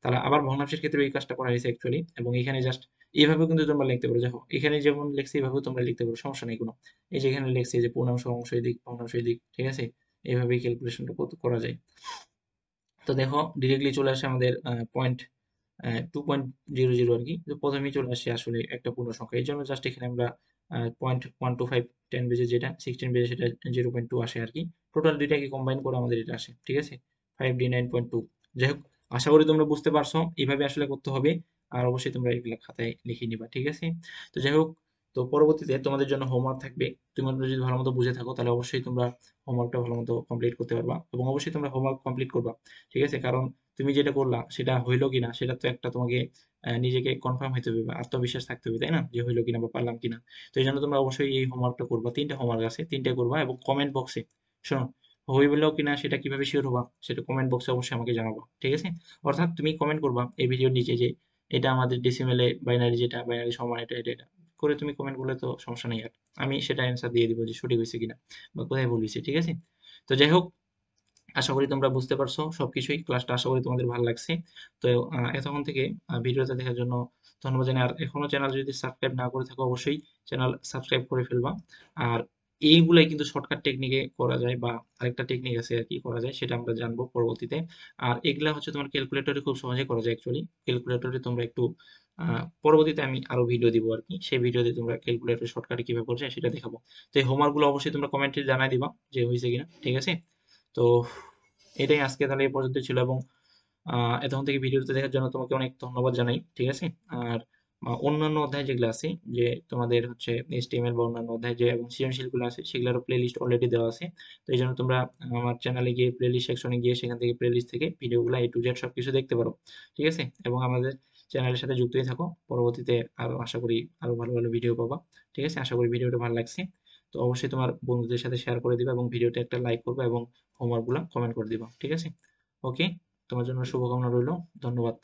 [SPEAKER 1] তাহলে আবার ভগ্নাংশের ক্ষেত্রে এই কাজটা করা হয়েছে অ্যাকচুয়ালি। এবং এখানে জাস্ট এইভাবেও কিন্তু তোমরা লিখতে পারো। দেখো এখানে যেমন লিখছি এইভাবেও তোমরা লিখতে পারো, সমস্যা নেই কোনো। এই যে এখানে লিখছি যে পূর্ণাংশ অংশ এদিক, ভগ্নাংশ এদিক, ঠিক আছে, এইভাবেই ক্যালকুলেশনটা করা যায়। তো দেখো ডিরেক্টলি চলে আসে আমাদের পয়েন্ট 2.00 আর কি। তো প্রথমেই চলে আসে আসলে একটা পূর্ণ সংখ্যা, এই জন্য জাস্ট এখানে আমরা 0.125 10 বেজে যেটা 16 বেজে সেটা 0.2 আসে আর কি। টোটাল দুইটাকে কম্বাইন করে আমাদের এটা আসে, ঠিক আছে, 5D9.2। যাই হোক, আশা করি তোমরা বুঝতে পারছো এইভাবে আসলে করতে হবে। আর অবশ্যই তোমরা এগুলা খাতায় লিখে নিবা, ঠিক আছে। তো যাই হোক, তো পরবর্তীতে তোমাদের জন্য হোমওয়ার্ক থাকবে। তোমরা যদি ভালো মতো বুঝে থাকো তাহলে অবশ্যই তোমরা হোমওয়ার্কটা ভালো মতো কমপ্লিট করতে পারবা এবং অবশ্যই তোমরা হোমওয়ার্ক কমপ্লিট করবা, ঠিক আছে। কারণ তুমি যেটা করলা সেটা হইলো কিনা সেটা তো একটা তোমাকে নিজেকে কনফার্ম হইতে হবে বা আত্মবিশ্বাস থাকতে হবে, তাই না, যে হইলো কিনা বা পারলাম কিনা। তো এই জন্য তোমরা অবশ্যই এই হোমওয়ার্কটা করবা। 3টা হোমওয়ার্ক আছে, 3টে করবা এবং কমেন্ট বক্সে, শোনো, হইলো কিনা সেটা কিভাবে শিওর হবা সেটা কমেন্ট বক্সে অবশ্যই আমাকে জানাবা, ঠিক আছে। অর্থাৎ তুমি কমেন্ট করবা এই ভিডিওর নিচে যে এটা আমাদের ডেসিমেলে বাইনারি, যেটা বাইনারি সমান এটা এটা এটা করে তুমি কমেন্ট করলে তো সমস্যা নেই। আর আমি সেটা অ্যান্সার দিয়ে দিব যে সঠিক হয়েছে কিনা বা কোথায় ভুল হয়েছে, ঠিক আছে। তো যাই হোক, আশা করি তোমরা বুঝতে পারছো সবকিছুই। ক্লাসটা আশা করি তোমাদের ভালো লাগছে। তো এতক্ষণ থেকে ভিডিওটা দেখার জন্য ধন্যবাদ জানাই। আর এখনো চ্যানেল যদি সাবস্ক্রাইব না করে থাকো অবশ্যই চ্যানেল সাবস্ক্রাইব করে ফেলবা। আর এইগুলাই কিন্তু শর্টকাট টেকনিকে করা যায় বা আরেকটা টেকনিক আছে আর কি করা যায় সেটা আমরা জানবো পরবর্তীতে। আর এগুলা হচ্ছে তোমার ক্যালকুলেটরে খুব সহজে করা যায় অ্যাকচুয়ালি। ক্যালকুলেটরে তোমরা একটু পরবর্তীতে আমি আরো ভিডিও দিব আর কি, সেই ভিডিওতে তোমরা ক্যালকুলেটর শর্টকাটে কিভাবে করছে সেটা দেখাবো। তো এই হোমওয়ার্ক গুলো অবশ্যই তোমরা কমেন্টে জানাই দিবা যে হয়েছে কিনা, ঠিক আছে। তো এটাই আজকে তাহলে এই পর্যন্ত ছিল। এবং এতক্ষণ থেকে ভিডিওটা দেখার জন্য তোমাকে অনেক ধন্যবাদ জানাই, ঠিক আছে। আর অন্যান্য অধ্যায় যেগুলো আছে, যে তোমাদের হচ্ছে HTML বা অন্যান্য অধ্যায় যে এবং সৃজনশীলগুলো আছে সেগুলোরও প্লেলিস্ট অলরেডি দেওয়া আছে। তো এই জন্য তোমরা আমার চ্যানেলে গিয়ে প্লেলিস্ট সেকশনে গিয়ে সেখান থেকে প্লেলিস্ট থেকে ভিডিওগুলো A to Z সবকিছু দেখতে পারো, ঠিক আছে। এবং আমাদের চ্যানেলের সাথে যুক্তই থাকো। পরবর্তীতে আরো আশা করি আরো ভালো ভালো ভিডিও পাবা, ঠিক আছে। আশা করি ভিডিওটা ভালো লাগছে। তো অবশ্যই তোমার বন্ধুদের সাথে শেয়ার করে দিবা এবং ভিডিওতে একটা লাইক করবে এবং হোমওয়ার্কগুলো কমেন্ট করে দিবা, ঠিক আছে। ওকে, তোমার জন্য শুভকামনা রইলো। ধন্যবাদ।